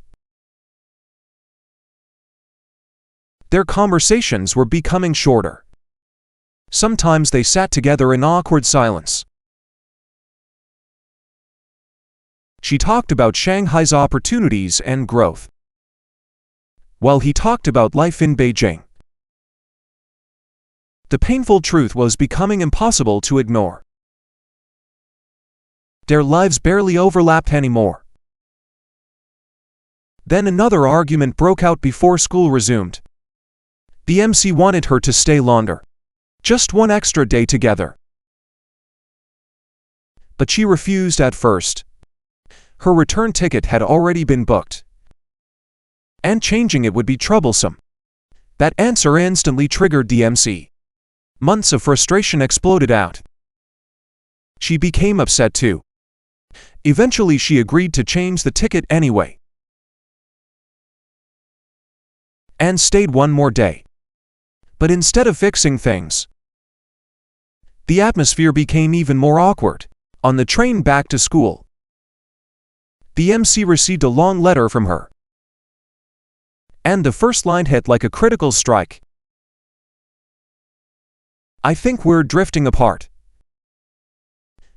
Their conversations were becoming shorter. Sometimes they sat together in awkward silence. She talked about Shanghai's opportunities and growth, while he talked about life in Beijing. The painful truth was becoming impossible to ignore. Their lives barely overlapped anymore. Then another argument broke out before school resumed. The MC wanted her to stay longer. Just one extra day together. But she refused at first. Her return ticket had already been booked, and changing it would be troublesome. That answer instantly triggered the MC. Months of frustration exploded out. She became upset too. Eventually she agreed to change the ticket anyway, and stayed one more day. But instead of fixing things, the atmosphere became even more awkward. On the train back to school, the MC received a long letter from her, and the first line hit like a critical strike. "I think we're drifting apart.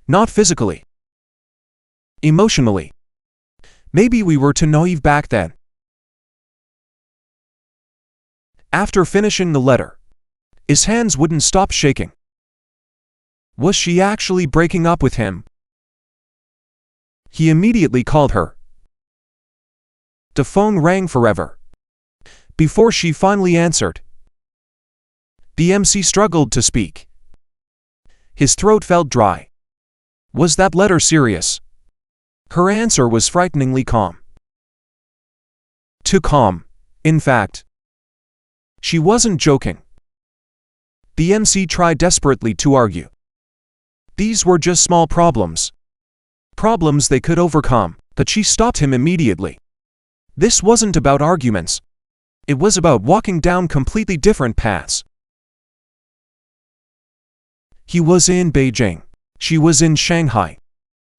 Not physically. Emotionally. Maybe we were too naive back then." After finishing the letter, his hands wouldn't stop shaking. Was she actually breaking up with him? He immediately called her. The phone rang forever before she finally answered. The MC struggled to speak. His throat felt dry. Was that letter serious? Her answer was frighteningly calm. Too calm, in fact. She wasn't joking. The MC tried desperately to argue. These were just small problems. Problems they could overcome, but she stopped him immediately. This wasn't about arguments. It was about walking down completely different paths. He was in Beijing. She was in Shanghai.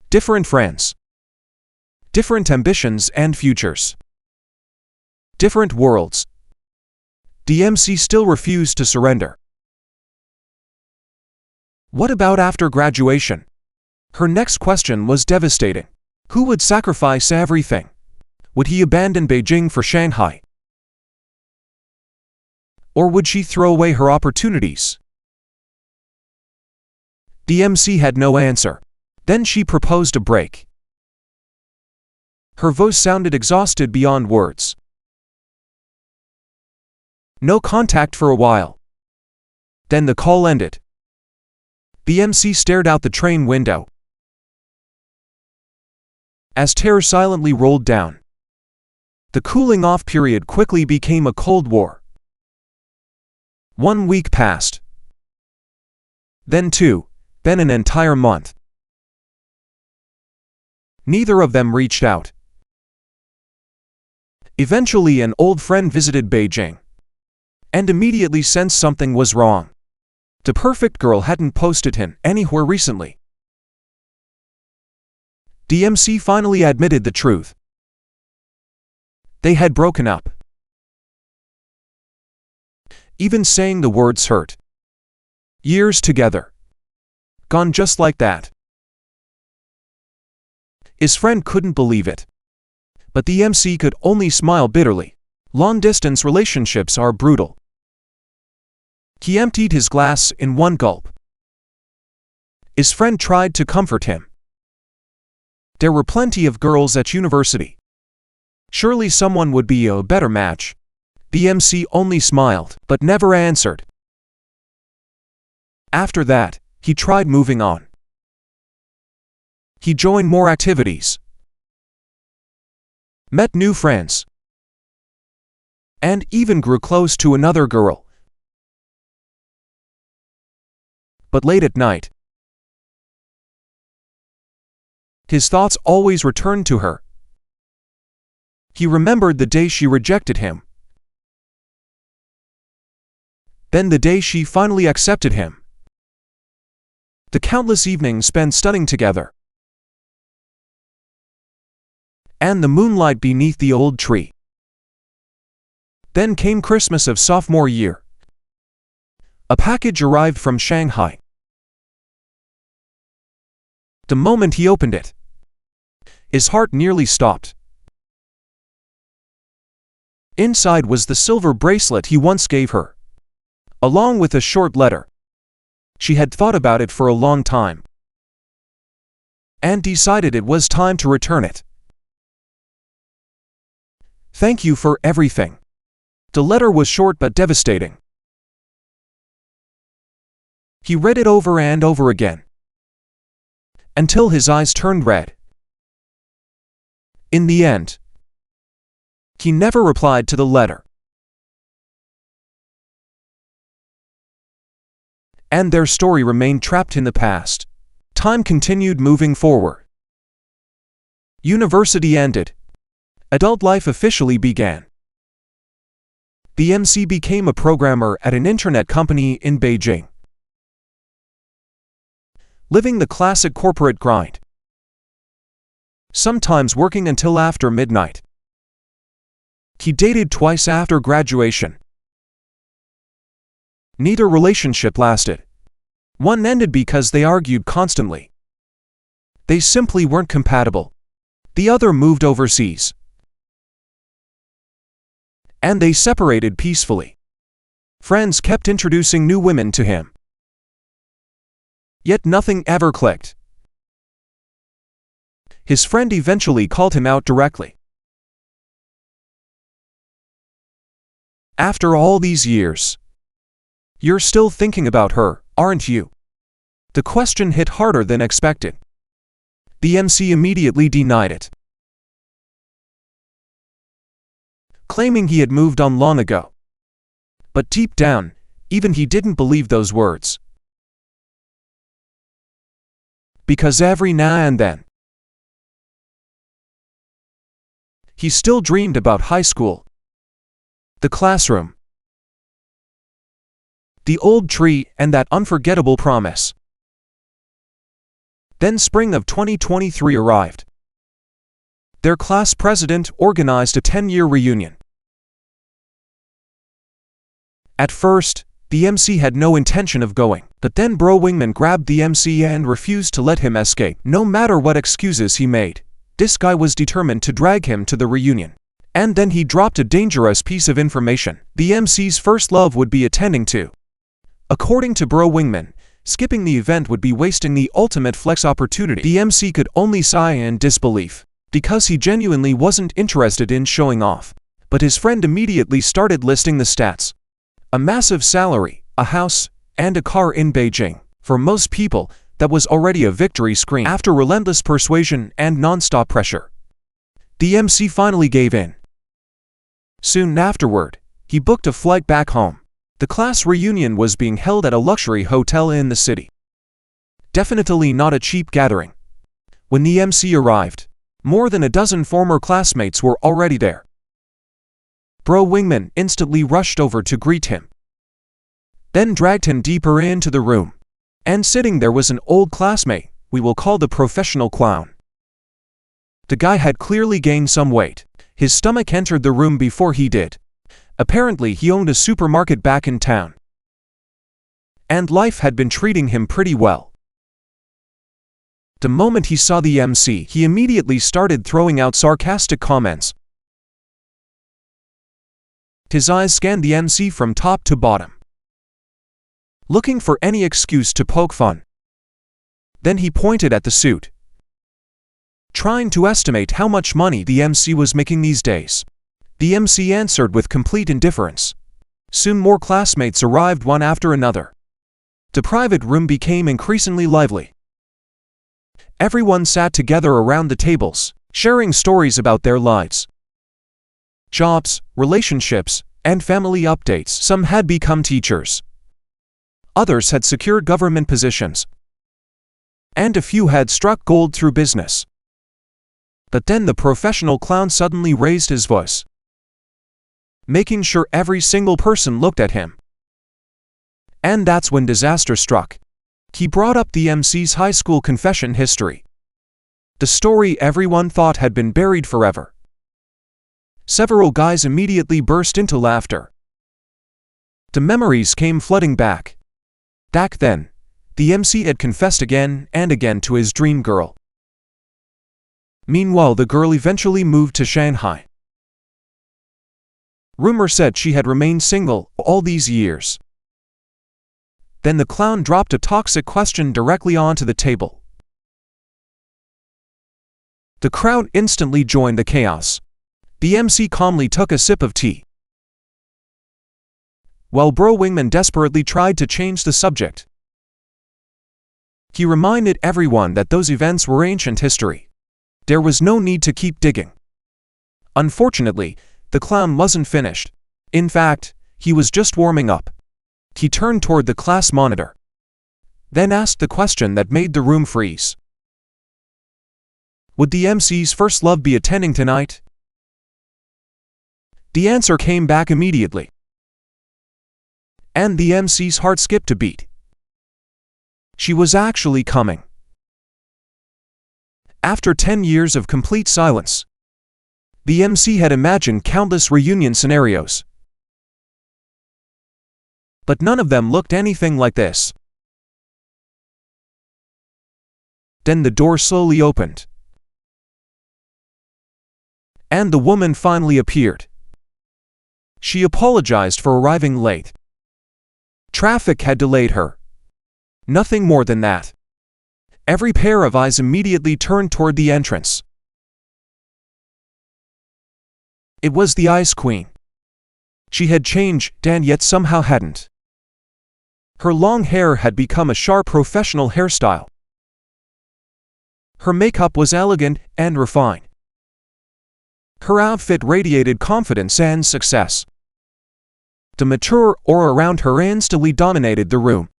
Different friends. Different ambitions and futures. Different worlds. The MC still refused to surrender. What about after graduation? Her next question was devastating. Who would sacrifice everything? Would he abandon Beijing for Shanghai? Or would she throw away her opportunities? The MC had no answer. Then she proposed a break. Her voice sounded exhausted beyond words. No contact for a while. Then the call ended. The MC stared out the train window as terror silently rolled down. The cooling-off period quickly became a Cold War. 1 week passed. Then 2, then an entire month. Neither of them reached out. Eventually an old friend visited Beijing, and immediately sensed something was wrong. The perfect girl hadn't posted him anywhere recently. The MC finally admitted the truth. They had broken up. Even saying the words hurt. Years together. Gone just like that. His friend couldn't believe it. But the MC could only smile bitterly. Long-distance relationships are brutal. He emptied his glass in one gulp. His friend tried to comfort him. There were plenty of girls at university. Surely someone would be a better match. The MC only smiled, but never answered. After that, he tried moving on. He joined more activities, met new friends, and even grew close to another girl. But late at night, his thoughts always returned to her. He remembered the day she rejected him. Then the day she finally accepted him. The countless evenings spent studying together. And the moonlight beneath the old tree. Then came Christmas of sophomore year. A package arrived from Shanghai. The moment he opened it, his heart nearly stopped. Inside was the silver bracelet he once gave her, along with a short letter. She had thought about it for a long time and decided it was time to return it. "Thank you for everything." The letter was short but devastating. He read it over and over again, until his eyes turned red. In the end, he never replied to the letter. And their story remained trapped in the past. Time continued moving forward. University ended. Adult life officially began. The MC became a programmer at an internet company in Beijing, living the classic corporate grind, sometimes working until after midnight. He dated twice after graduation. Neither relationship lasted. One ended because they argued constantly. They simply weren't compatible. The other moved overseas, and they separated peacefully. Friends kept introducing new women to him, yet nothing ever clicked. His friend eventually called him out directly. "After all these years, you're still thinking about her, aren't you?" The question hit harder than expected. The MC immediately denied it, claiming he had moved on long ago. But deep down, even he didn't believe those words. Because every now and then, he still dreamed about high school, the classroom, the old tree, and that unforgettable promise. Then spring of 2023 arrived. Their class president organized a 10-year reunion. At first, the MC had no intention of going, but then Bro Wingman grabbed the MC and refused to let him escape. No matter what excuses he made, this guy was determined to drag him to the reunion. And then he dropped a dangerous piece of information the MC's first love would be attending to. According to Bro Wingman, skipping the event would be wasting the ultimate flex opportunity. The MC could only sigh in disbelief, because he genuinely wasn't interested in showing off. But his friend immediately started listing the stats. A massive salary, a house, and a car in Beijing. For most people, that was already a victory scream. After relentless persuasion and non-stop pressure, the MC finally gave in. Soon afterward, he booked a flight back home. The class reunion was being held at a luxury hotel in the city. Definitely not a cheap gathering. When the MC arrived, more than a dozen former classmates were already there. Bro Wingman instantly rushed over to greet him, then dragged him deeper into the room. And sitting there was an old classmate, we will call the professional clown. The guy had clearly gained some weight. His stomach entered the room before he did. Apparently he owned a supermarket back in town, and life had been treating him pretty well. The moment he saw the MC, he immediately started throwing out sarcastic comments. His eyes scanned the MC from top to bottom, looking for any excuse to poke fun. Then he pointed at the suit, trying to estimate how much money the MC was making these days. The MC answered with complete indifference. Soon more classmates arrived one after another. The private room became increasingly lively. Everyone sat together around the tables, sharing stories about their lives, jobs, relationships, and family updates. Some had become teachers. Others had secured government positions. And a few had struck gold through business. But then the professional clown suddenly raised his voice, making sure every single person looked at him. And that's when disaster struck. He brought up the MC's high school confession history. The story everyone thought had been buried forever. Several guys immediately burst into laughter. The memories came flooding back. Back then, the MC had confessed again and again to his dream girl. Meanwhile, the girl eventually moved to Shanghai. Rumor said she had remained single all these years. Then the clown dropped a toxic question directly onto the table. The crowd instantly joined the chaos. The MC calmly took a sip of tea, while Bro Wingman desperately tried to change the subject. He reminded everyone that those events were ancient history. There was no need to keep digging. Unfortunately, the clown wasn't finished. In fact, he was just warming up. He turned toward the class monitor, then asked the question that made the room freeze. Would the MC's first love be attending tonight? The answer came back immediately, and the MC's heart skipped a beat. She was actually coming. After 10 years of complete silence, the MC had imagined countless reunion scenarios, but none of them looked anything like this. Then the door slowly opened, and the woman finally appeared. She apologized for arriving late. Traffic had delayed her. Nothing more than that. Every pair of eyes immediately turned toward the entrance. It was the Ice Queen. She had changed, and yet somehow hadn't. Her long hair had become a sharp professional hairstyle. Her makeup was elegant and refined. Her outfit radiated confidence and success. The mature aura around her instantly dominated the room.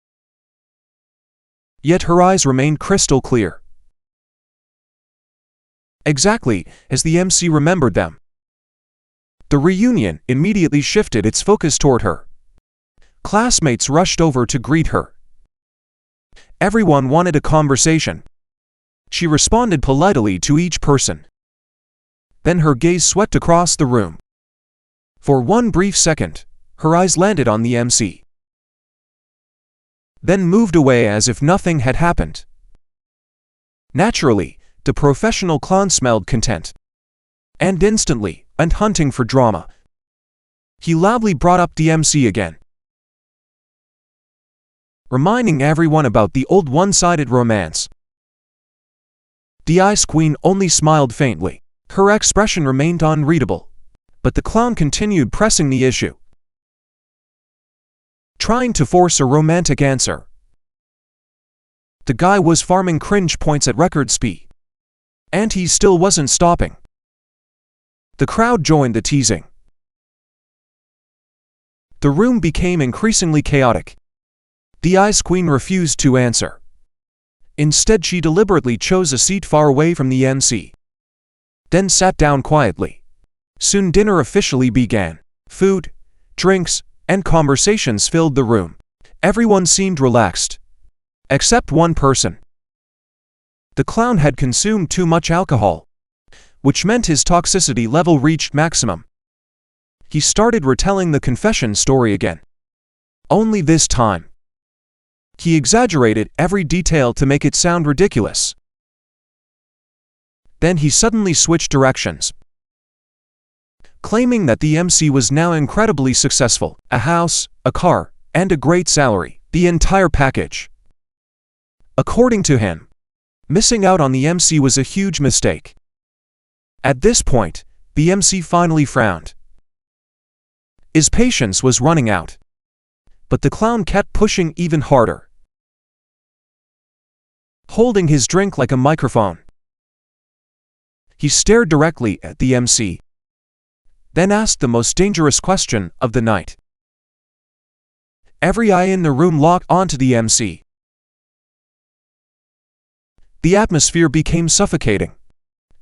Yet her eyes remained crystal clear, exactly as the MC remembered them. The reunion immediately shifted its focus toward her. Classmates rushed over to greet her. Everyone wanted a conversation. She responded politely to each person. Then her gaze swept across the room. For one brief second, her eyes landed on the MC, then moved away as if nothing had happened. Naturally, the professional clown smelled content, and instantly went hunting for drama. He loudly brought up the MC again, reminding everyone about the old one-sided romance. The Ice Queen only smiled faintly. Her expression remained unreadable, but the clown continued pressing the issue, trying to force a romantic answer. The guy was farming cringe points at record speed, and he still wasn't stopping. The crowd joined the teasing. The room became increasingly chaotic. The Ice Queen refused to answer. Instead, she deliberately chose a seat far away from the MC, then sat down quietly. Soon dinner officially began. Food, drinks, and conversations filled the room. Everyone seemed relaxed, except one person. The clown had consumed too much alcohol, which meant his toxicity level reached maximum. He started retelling the confession story again. Only this time, he exaggerated every detail to make it sound ridiculous. Then he suddenly switched directions, claiming that the MC was now incredibly successful, a house, a car, and a great salary, the entire package. According to him, missing out on the MC was a huge mistake. At this point, the MC finally frowned. His patience was running out, but the clown kept pushing even harder, holding his drink like a microphone. He stared directly at the MC, then asked the most dangerous question of the night. Every eye in the room locked onto the MC. The atmosphere became suffocating.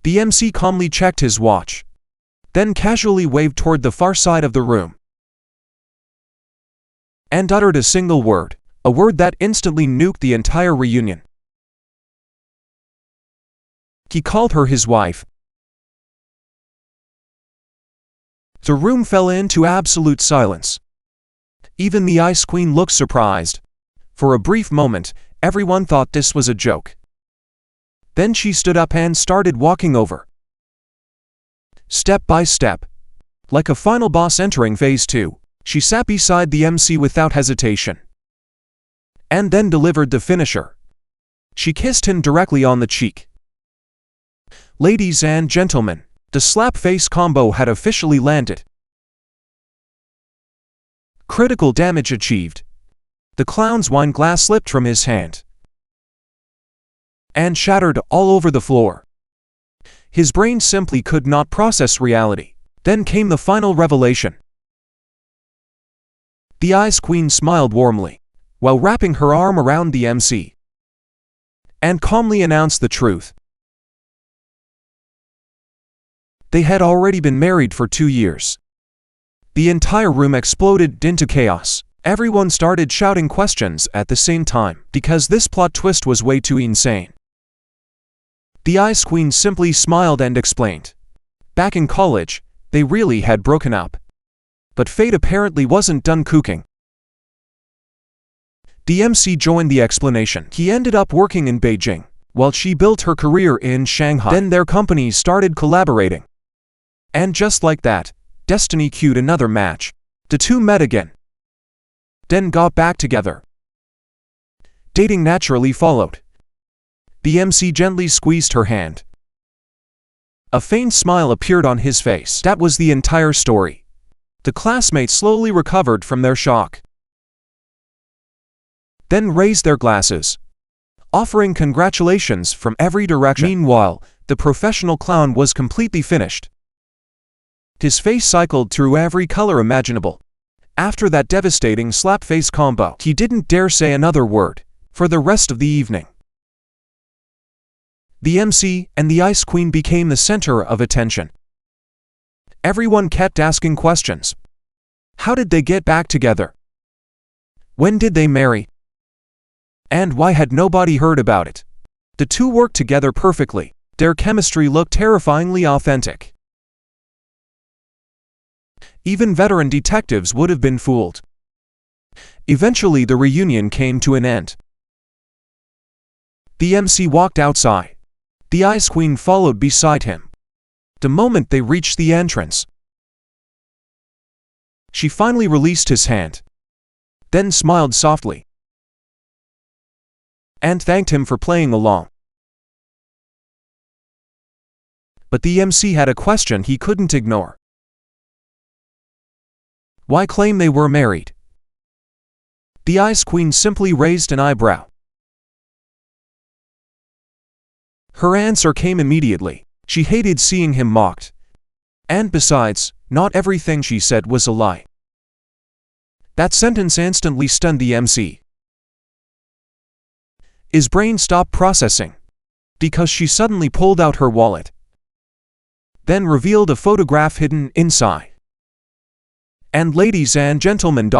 The MC calmly checked his watch, then casually waved toward the far side of the room, and uttered a single word, a word that instantly nuked the entire reunion. He called her his wife. The room fell into absolute silence. Even the Ice Queen looked surprised. For a brief moment, everyone thought this was a joke. Then she stood up and started walking over. Step by step. Like a final boss entering phase 2, she sat beside the MC without hesitation. And then delivered the finisher. She kissed him directly on the cheek. Ladies and gentlemen, the slap face combo had officially landed. Critical damage achieved. The clown's wine glass slipped from his hand and shattered all over the floor. His brain simply could not process reality. Then came the final revelation. The Ice Queen smiled warmly, while wrapping her arm around the MC, and calmly announced the truth. They had already been married for 2 years. The entire room exploded into chaos. Everyone started shouting questions at the same time, because this plot twist was way too insane. The Ice Queen simply smiled and explained. Back in college, they really had broken up. But fate apparently wasn't done cooking. The MC joined the explanation. He ended up working in Beijing, while she built her career in Shanghai. Then their companies started collaborating. And just like that, destiny cued another match. The two met again, then got back together. Dating naturally followed. The MC gently squeezed her hand. A faint smile appeared on his face. That was the entire story. The classmates slowly recovered from their shock, then raised their glasses, offering congratulations from every direction. Meanwhile, the professional clown was completely finished. His face cycled through every color imaginable. After that devastating slap face combo, he didn't dare say another word for the rest of the evening. The MC and the Ice Queen became the center of attention. Everyone kept asking questions. How did they get back together? When did they marry? And why had nobody heard about it? The two worked together perfectly. Their chemistry looked terrifyingly authentic. Even veteran detectives would have been fooled. Eventually, the reunion came to an end. The MC walked outside. The Ice Queen followed beside him. The moment they reached the entrance, she finally released his hand, then smiled softly, and thanked him for playing along. But the MC had a question he couldn't ignore. Why claim they were married? The Ice Queen simply raised an eyebrow. Her answer came immediately. She hated seeing him mocked. And besides, not everything she said was a lie. That sentence instantly stunned the MC. His brain stopped processing, because she suddenly pulled out her wallet, then revealed a photograph hidden inside. And ladies and gentlemen,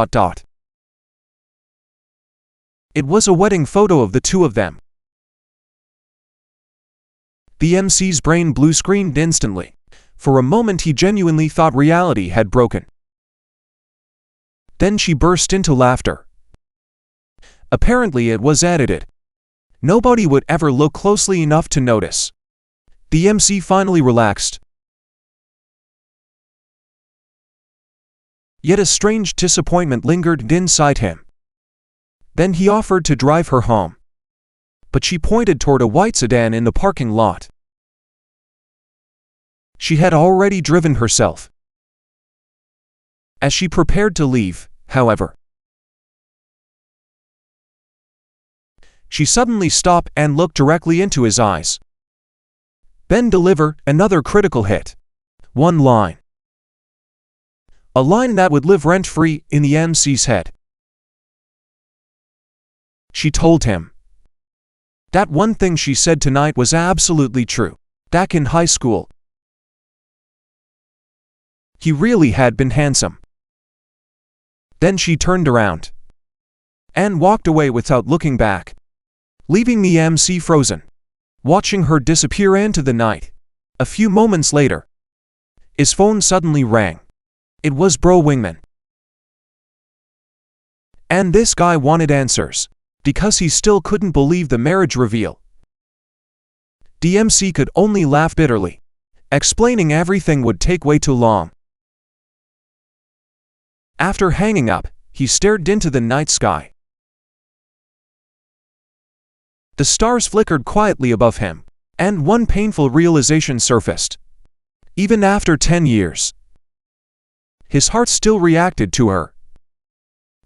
it was a wedding photo of the two of them. The MC's brain blue screened instantly. For a moment he genuinely thought reality had broken. Then she burst into laughter. Apparently it was edited. Nobody would ever look closely enough to notice. The MC finally relaxed. Yet a strange disappointment lingered inside him. Then he offered to drive her home. But she pointed toward a white sedan in the parking lot. She had already driven herself. As she prepared to leave, however, she suddenly stopped and looked directly into his eyes. Then delivered another critical hit. One line. A line that would live rent-free in the MC's head. She told him that one thing she said tonight was absolutely true. Back in high school, he really had been handsome. Then she turned around and walked away without looking back, leaving the MC frozen, watching her disappear into the night. A few moments later, his phone suddenly rang. It was Bro Wingman. And this guy wanted answers. because he still couldn't believe the marriage reveal. DMC could only laugh bitterly. Explaining everything would take way too long. After hanging up, he stared into the night sky. The stars flickered quietly above him, and one painful realization surfaced. Even after 10 years, his heart still reacted to her.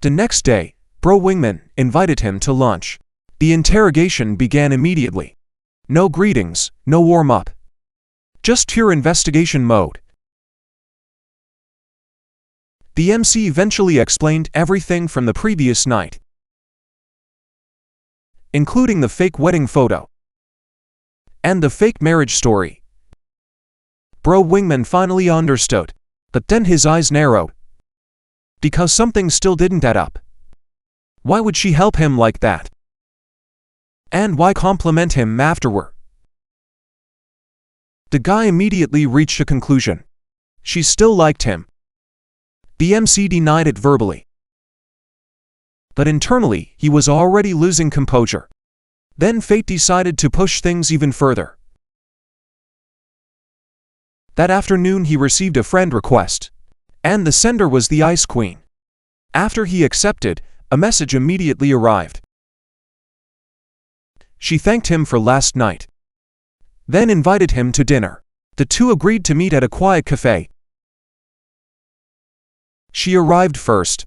The next day, Bro Wingman invited him to lunch. The interrogation began immediately. No greetings, no warm-up. Just pure investigation mode. The MC eventually explained everything from the previous night, including the fake wedding photo and the fake marriage story. Bro Wingman finally understood, but then his eyes narrowed, because something still didn't add up. Why would she help him like that? And why compliment him afterward? The guy immediately reached a conclusion. She still liked him. The MC denied it verbally, but internally he was already losing composure. Then fate decided to push things even further. That afternoon he received a friend request, and the sender was the Ice Queen. After he accepted, a message immediately arrived. She thanked him for last night, then invited him to dinner. The two agreed to meet at a quiet cafe. She arrived first,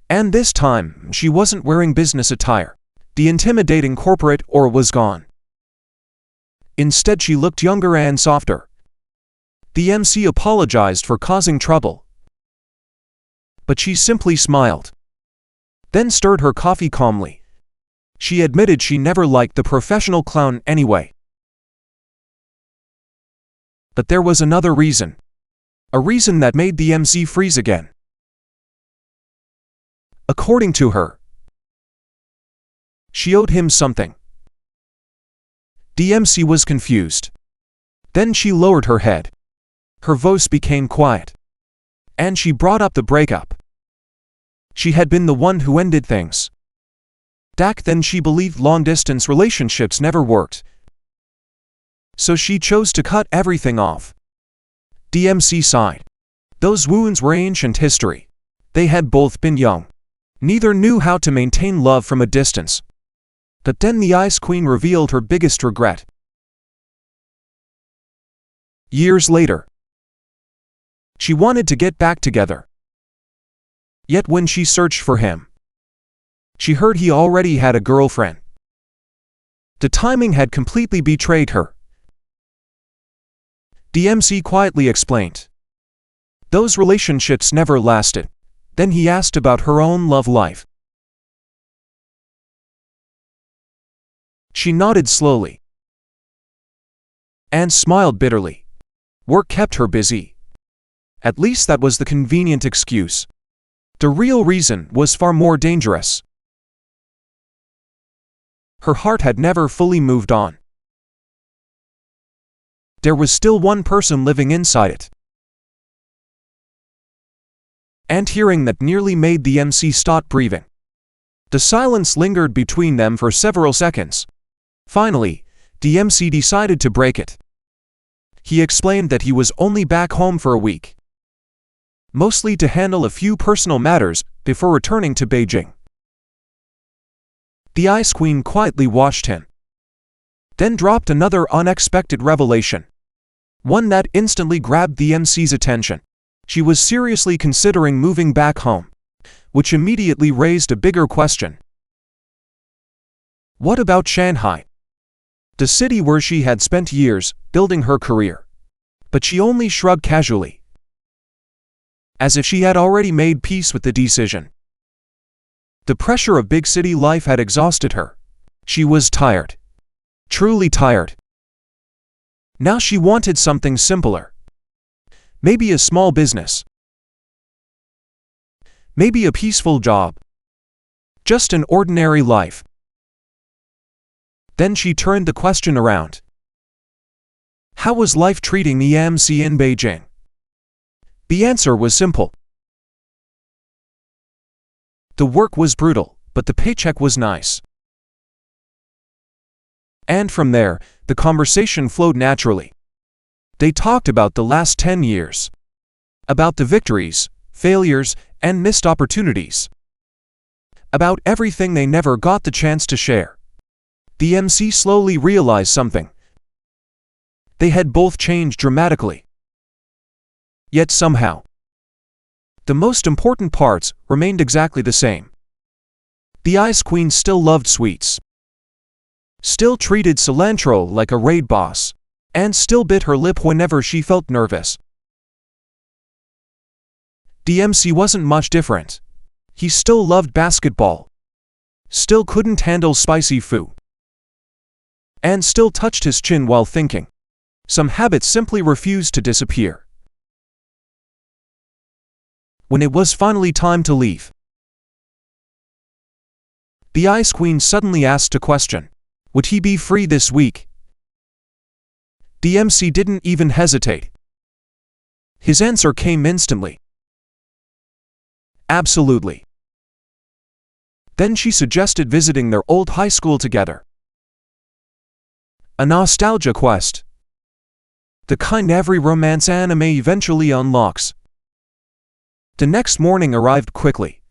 and this time she wasn't wearing business attire. The intimidating corporate aura was gone. Instead, she looked younger and softer. The MC apologized for causing trouble, but she simply smiled, then stirred her coffee calmly. She admitted she never liked the professional clown anyway. But there was another reason. A reason that made the MC freeze again. According to her, she owed him something. The MC was confused. Then she lowered her head. Her voice became quiet, and she brought up the breakup. She had been the one who ended things. Back then she believed long-distance relationships never worked, so she chose to cut everything off. DMC sighed. Those wounds were ancient history. They had both been young. Neither knew how to maintain love from a distance. But then the Ice Queen revealed her biggest regret. Years later, she wanted to get back together. Yet when she searched for him, she heard he already had a girlfriend. The timing had completely betrayed her. The MC quietly explained. Those relationships never lasted. Then he asked about her own love life. She nodded slowly and smiled bitterly. Work kept her busy. At least that was the convenient excuse. The real reason was far more dangerous. Her heart had never fully moved on. There was still one person living inside it. And hearing that nearly made the MC stop breathing. The silence lingered between them for several seconds. Finally, the MC decided to break it. He explained that he was only back home for a week, mostly to handle a few personal matters before returning to Beijing. The Ice Queen quietly watched him, then dropped another unexpected revelation, one that instantly grabbed the MC's attention. She was seriously considering moving back home, which immediately raised a bigger question. What about Shanghai? The city where she had spent years building her career. But she only shrugged casually, as if she had already made peace with the decision. The pressure of big city life had exhausted her. She was tired. Truly tired. Now she wanted something simpler. Maybe a small business. Maybe a peaceful job. Just an ordinary life. Then she turned the question around. How was life treating the MC in Beijing? The answer was simple. The work was brutal, but the paycheck was nice. And from there, the conversation flowed naturally. They talked about the last 10 years. About the victories, failures, and missed opportunities. About everything they never got the chance to share. The MC slowly realized something. They had both changed dramatically. Yet somehow, the most important parts remained exactly the same. The Ice Queen still loved sweets, still treated cilantro like a raid boss, and still bit her lip whenever she felt nervous. The MC wasn't much different. He still loved basketball, still couldn't handle spicy food, and still touched his chin while thinking. Some habits simply refused to disappear. When it was finally time to leave, the Ice Queen suddenly asked a question. Would he be free this week? The MC didn't even hesitate. His answer came instantly. Absolutely. Then she suggested visiting their old high school together. A nostalgia quest. The kind every romance anime eventually unlocks. The next morning arrived quickly,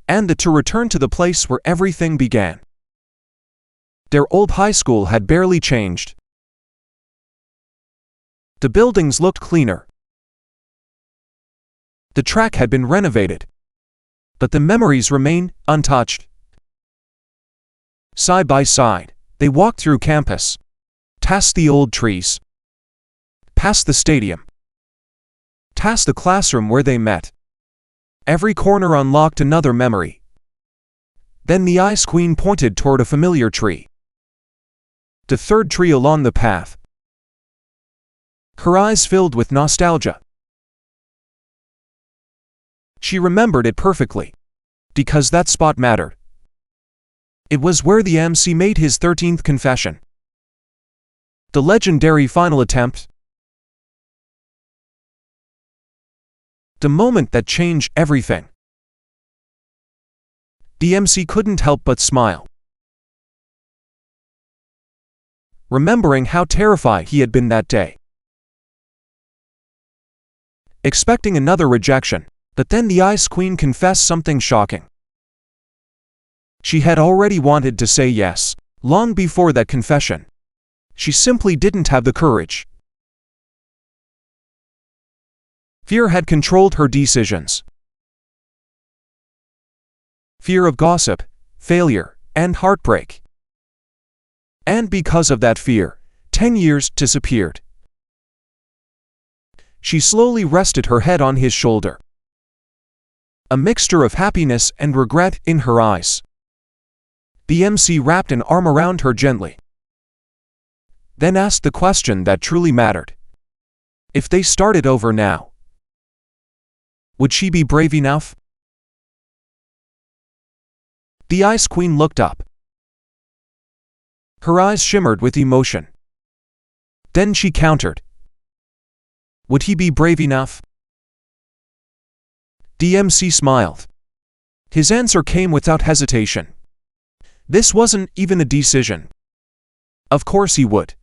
and the two returned to the place where everything began. Their old high school had barely changed. The buildings looked cleaner. The track had been renovated, but the memories remained untouched. Side by side, they walked through campus, past the old trees, past the stadium, past the classroom where they met. Every corner unlocked another memory. Then the Ice Queen pointed toward a familiar tree. The third tree along the path. Her eyes filled with nostalgia. She remembered it perfectly, because that spot mattered. It was where the MC made his 13th confession. The legendary final attempt. The moment that changed everything. The MC couldn't help but smile, remembering how terrified he had been that day. Expecting another rejection, but then the Ice Queen confessed something shocking. She had already wanted to say yes, long before that confession. She simply didn't have the courage. Fear had controlled her decisions. Fear of gossip, failure, and heartbreak. And because of that fear, 10 years disappeared. She slowly rested her head on his shoulder, a mixture of happiness and regret in her eyes. The MC wrapped an arm around her gently, then asked the question that truly mattered. If they started over now, would she be brave enough? The Ice Queen looked up. Her eyes shimmered with emotion. Then she countered. Would he be brave enough? The MC smiled. His answer came without hesitation. This wasn't even a decision. Of course he would.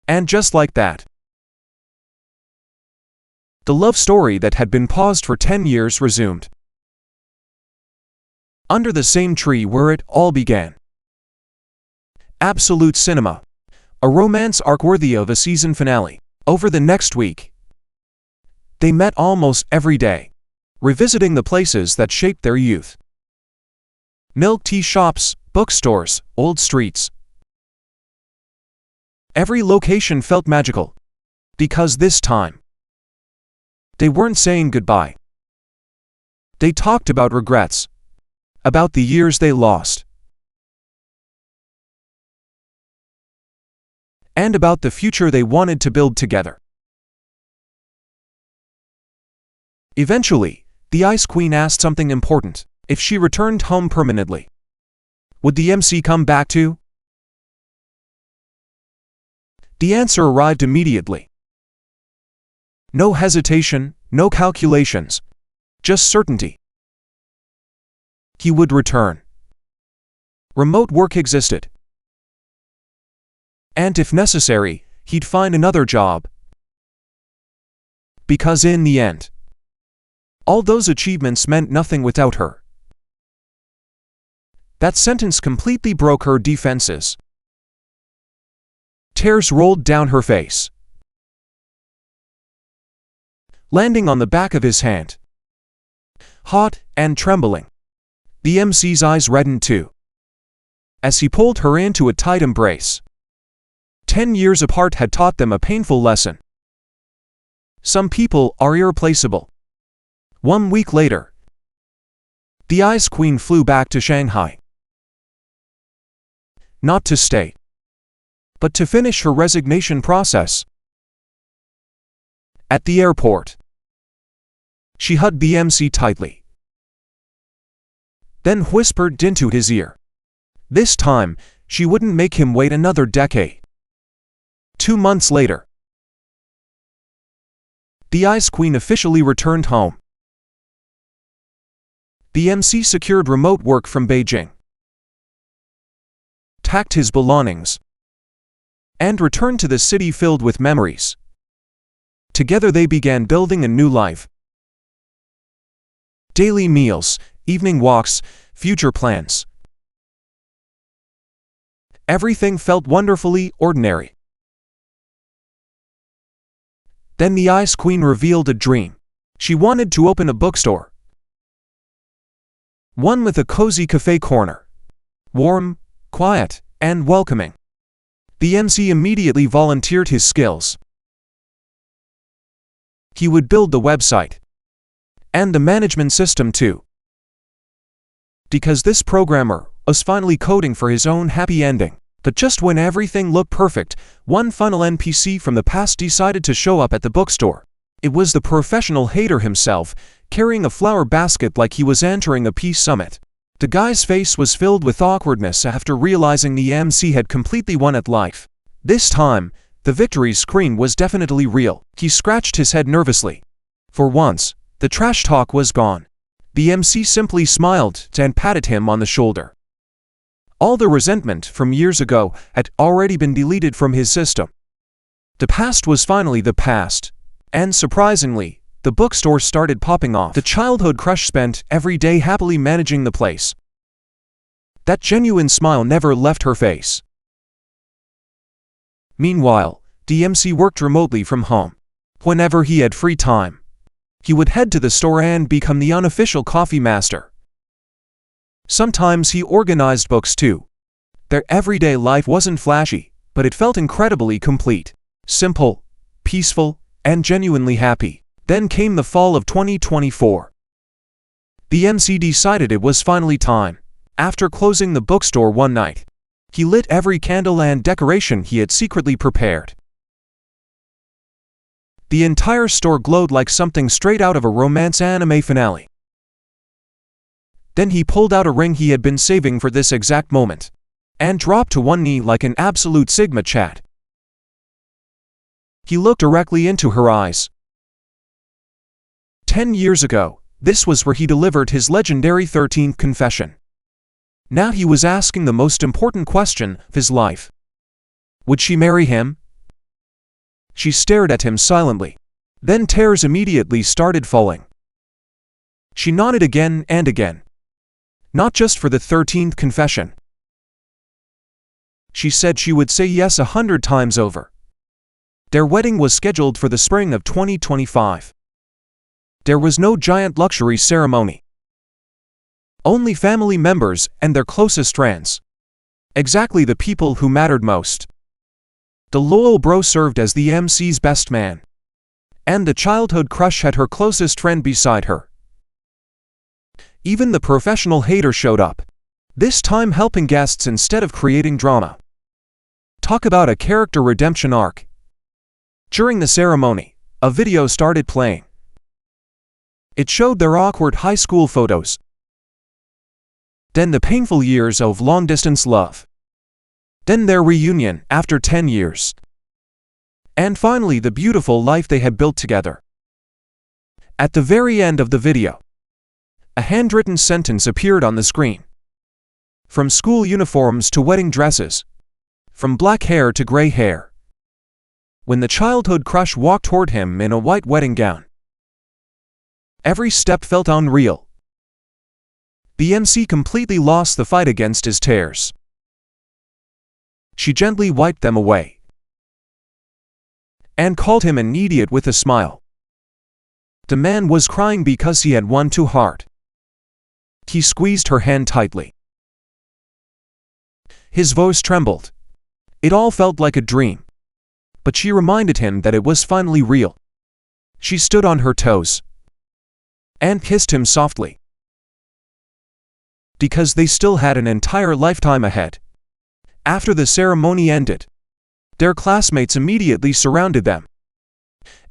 And just like that, the love story that had been paused for 10 years resumed. Under the same tree where it all began. Absolute cinema. A romance arc worthy of a season finale. Over the next week, they met almost every day, revisiting the places that shaped their youth. Milk tea shops, bookstores, old streets. Every location felt magical, because this time, they weren't saying goodbye. They talked about regrets, about the years they lost, and about the future they wanted to build together. Eventually, the Ice Queen asked something important. If she returned home permanently, would the MC come back too? The answer arrived immediately. No hesitation, no calculations, just certainty. He would return. Remote work existed. And if necessary, he'd find another job. Because in the end, all those achievements meant nothing without her. That sentence completely broke her defenses. Tears rolled down her face, landing on the back of his hand. Hot and trembling, the MC's eyes reddened too, as he pulled her into a tight embrace. 10 years apart had taught them a painful lesson. Some people are irreplaceable. 1 week later, the Ice Queen flew back to Shanghai. Not to stay, but to finish her resignation process. At the airport, she hugged the MC tightly, then whispered into his ear. This time, she wouldn't make him wait another decade. 2 months later, the Ice Queen officially returned home. The MC secured remote work from Beijing, packed his belongings, and returned to the city filled with memories. Together they began building a new life. Daily meals, evening walks, future plans. Everything felt wonderfully ordinary. Then the Ice Queen revealed a dream. She wanted to open a bookstore. One with a cozy cafe corner. Warm, quiet, and welcoming. The MC immediately volunteered his skills. He would build the website and the management system too. Because this programmer was finally coding for his own happy ending. But just when everything looked perfect, one final NPC from the past decided to show up at the bookstore. It was the professional hater himself, carrying a flower basket like he was entering a peace summit. The guy's face was filled with awkwardness after realizing the MC had completely won at life. This time, the victory scream was definitely real. He scratched his head nervously. For once, the trash talk was gone. The MC simply smiled and patted him on the shoulder. All the resentment from years ago had already been deleted from his system. The past was finally the past. And surprisingly, the bookstore started popping off. The childhood crush spent every day happily managing the place. That genuine smile never left her face. Meanwhile, DMC worked remotely from home. Whenever he had free time, he would head to the store and become the unofficial coffee master. Sometimes he organized books too. Their everyday life wasn't flashy, but it felt incredibly complete. Simple, peaceful, and genuinely happy. Then came the fall of 2024. The MC decided it was finally time. After closing the bookstore one night, he lit every candle and decoration he had secretly prepared. The entire store glowed like something straight out of a romance anime finale. Then he pulled out a ring he had been saving for this exact moment, and dropped to one knee like an absolute Sigma chat. He looked directly into her eyes. 10 years ago, this was where he delivered his legendary 13th confession. Now he was asking the most important question of his life. Would she marry him? She stared at him silently. Then tears immediately started falling. She nodded again and again. Not just for the 13th confession. She said she would say yes 100 times over. Their wedding was scheduled for the spring of 2025. There was no giant luxury ceremony. Only family members and their closest friends. Exactly the people who mattered most. The loyal bro served as the MC's best man. And the childhood crush had her closest friend beside her. Even the professional hater showed up. This time helping guests instead of creating drama. Talk about a character redemption arc. During the ceremony, a video started playing. It showed their awkward high school photos. Then the painful years of long-distance love. Then their reunion after 10 years. And finally the beautiful life they had built together. At the very end of the video, a handwritten sentence appeared on the screen. From school uniforms to wedding dresses. From black hair to gray hair. When the childhood crush walked toward him in a white wedding gown, every step felt unreal. The MC completely lost the fight against his tears. She gently wiped them away and called him an idiot with a smile. The man was crying because he had won too hard. He squeezed her hand tightly. His voice trembled. It all felt like a dream. But she reminded him that it was finally real. She stood on her toes and kissed him softly. Because they still had an entire lifetime ahead. After the ceremony ended, their classmates immediately surrounded them.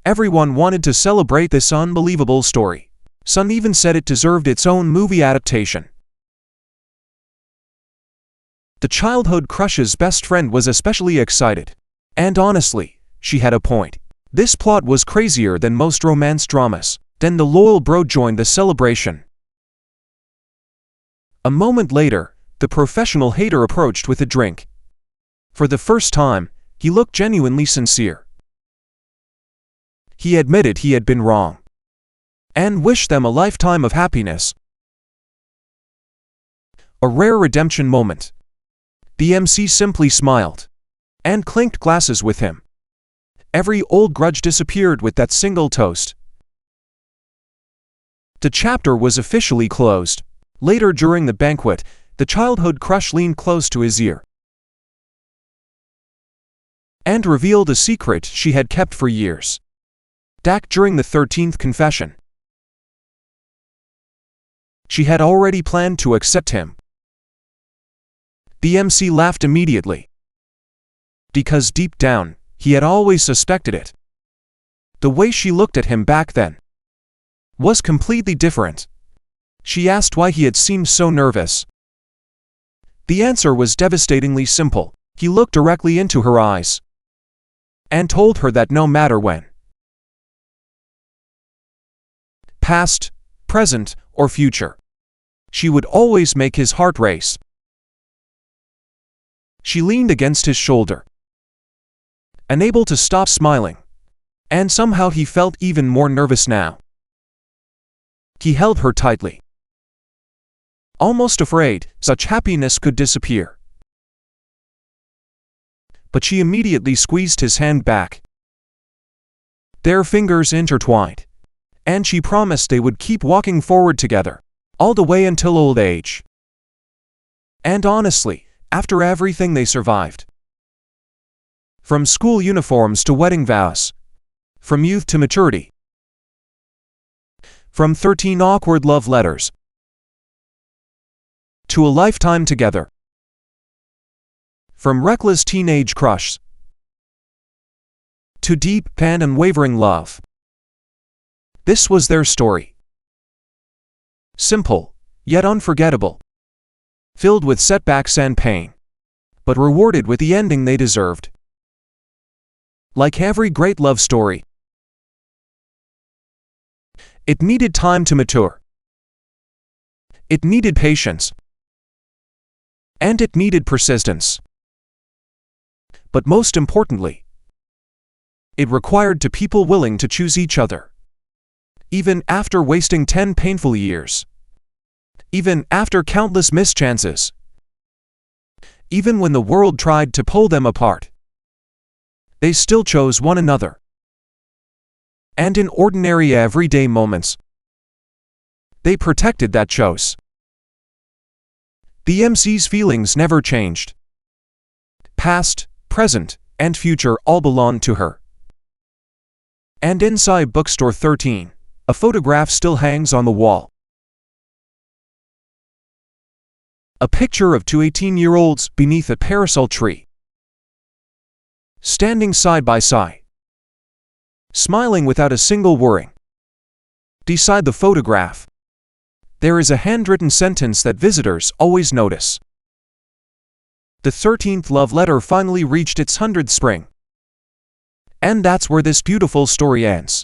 Everyone wanted to celebrate this unbelievable story. Some even said it deserved its own movie adaptation. The childhood crush's best friend was especially excited. And honestly, she had a point. This plot was crazier than most romance dramas. Then the loyal bro joined the celebration. A moment later, the professional hater approached with a drink. For the first time, he looked genuinely sincere. He admitted he had been wrong and wished them a lifetime of happiness. A rare redemption moment. The MC simply smiled and clinked glasses with him. Every old grudge disappeared with that single toast. The chapter was officially closed. Later during the banquet, the childhood crush leaned close to his ear and revealed a secret she had kept for years. During the 13th confession, she had already planned to accept him. The MC laughed immediately. Because deep down, he had always suspected it. The way she looked at him back then was completely different. She asked why he had seemed so nervous. The answer was devastatingly simple. He looked directly into her eyes and told her that no matter when, past, present, or future, she would always make his heart race. She leaned against his shoulder, unable to stop smiling, and somehow he felt even more nervous now. He held her tightly, almost afraid such happiness could disappear. But she immediately squeezed his hand back. Their fingers intertwined, and she promised they would keep walking forward together, all the way until old age. And honestly, after everything they survived, from school uniforms to wedding vows, from youth to maturity, from 13 awkward love letters to a lifetime together, from reckless teenage crush to deep and unwavering love. This was their story. Simple, yet unforgettable. Filled with setbacks and pain, but rewarded with the ending they deserved. Like every great love story, it needed time to mature. It needed patience. And it needed persistence. But most importantly, it required two people willing to choose each other. Even after wasting 10 painful years. Even after countless mischances. Even when the world tried to pull them apart. They still chose one another. And in ordinary everyday moments, they protected that choice. The MC's feelings never changed. Past, present, and future all belonged to her. And inside Bookstore 13, a photograph still hangs on the wall. A picture of two 18-year-olds beneath a parasol tree, standing side by side, smiling without a single worry. Beside the photograph, there is a handwritten sentence that visitors always notice. The 13th love letter finally reached its 100th spring. And that's where this beautiful story ends.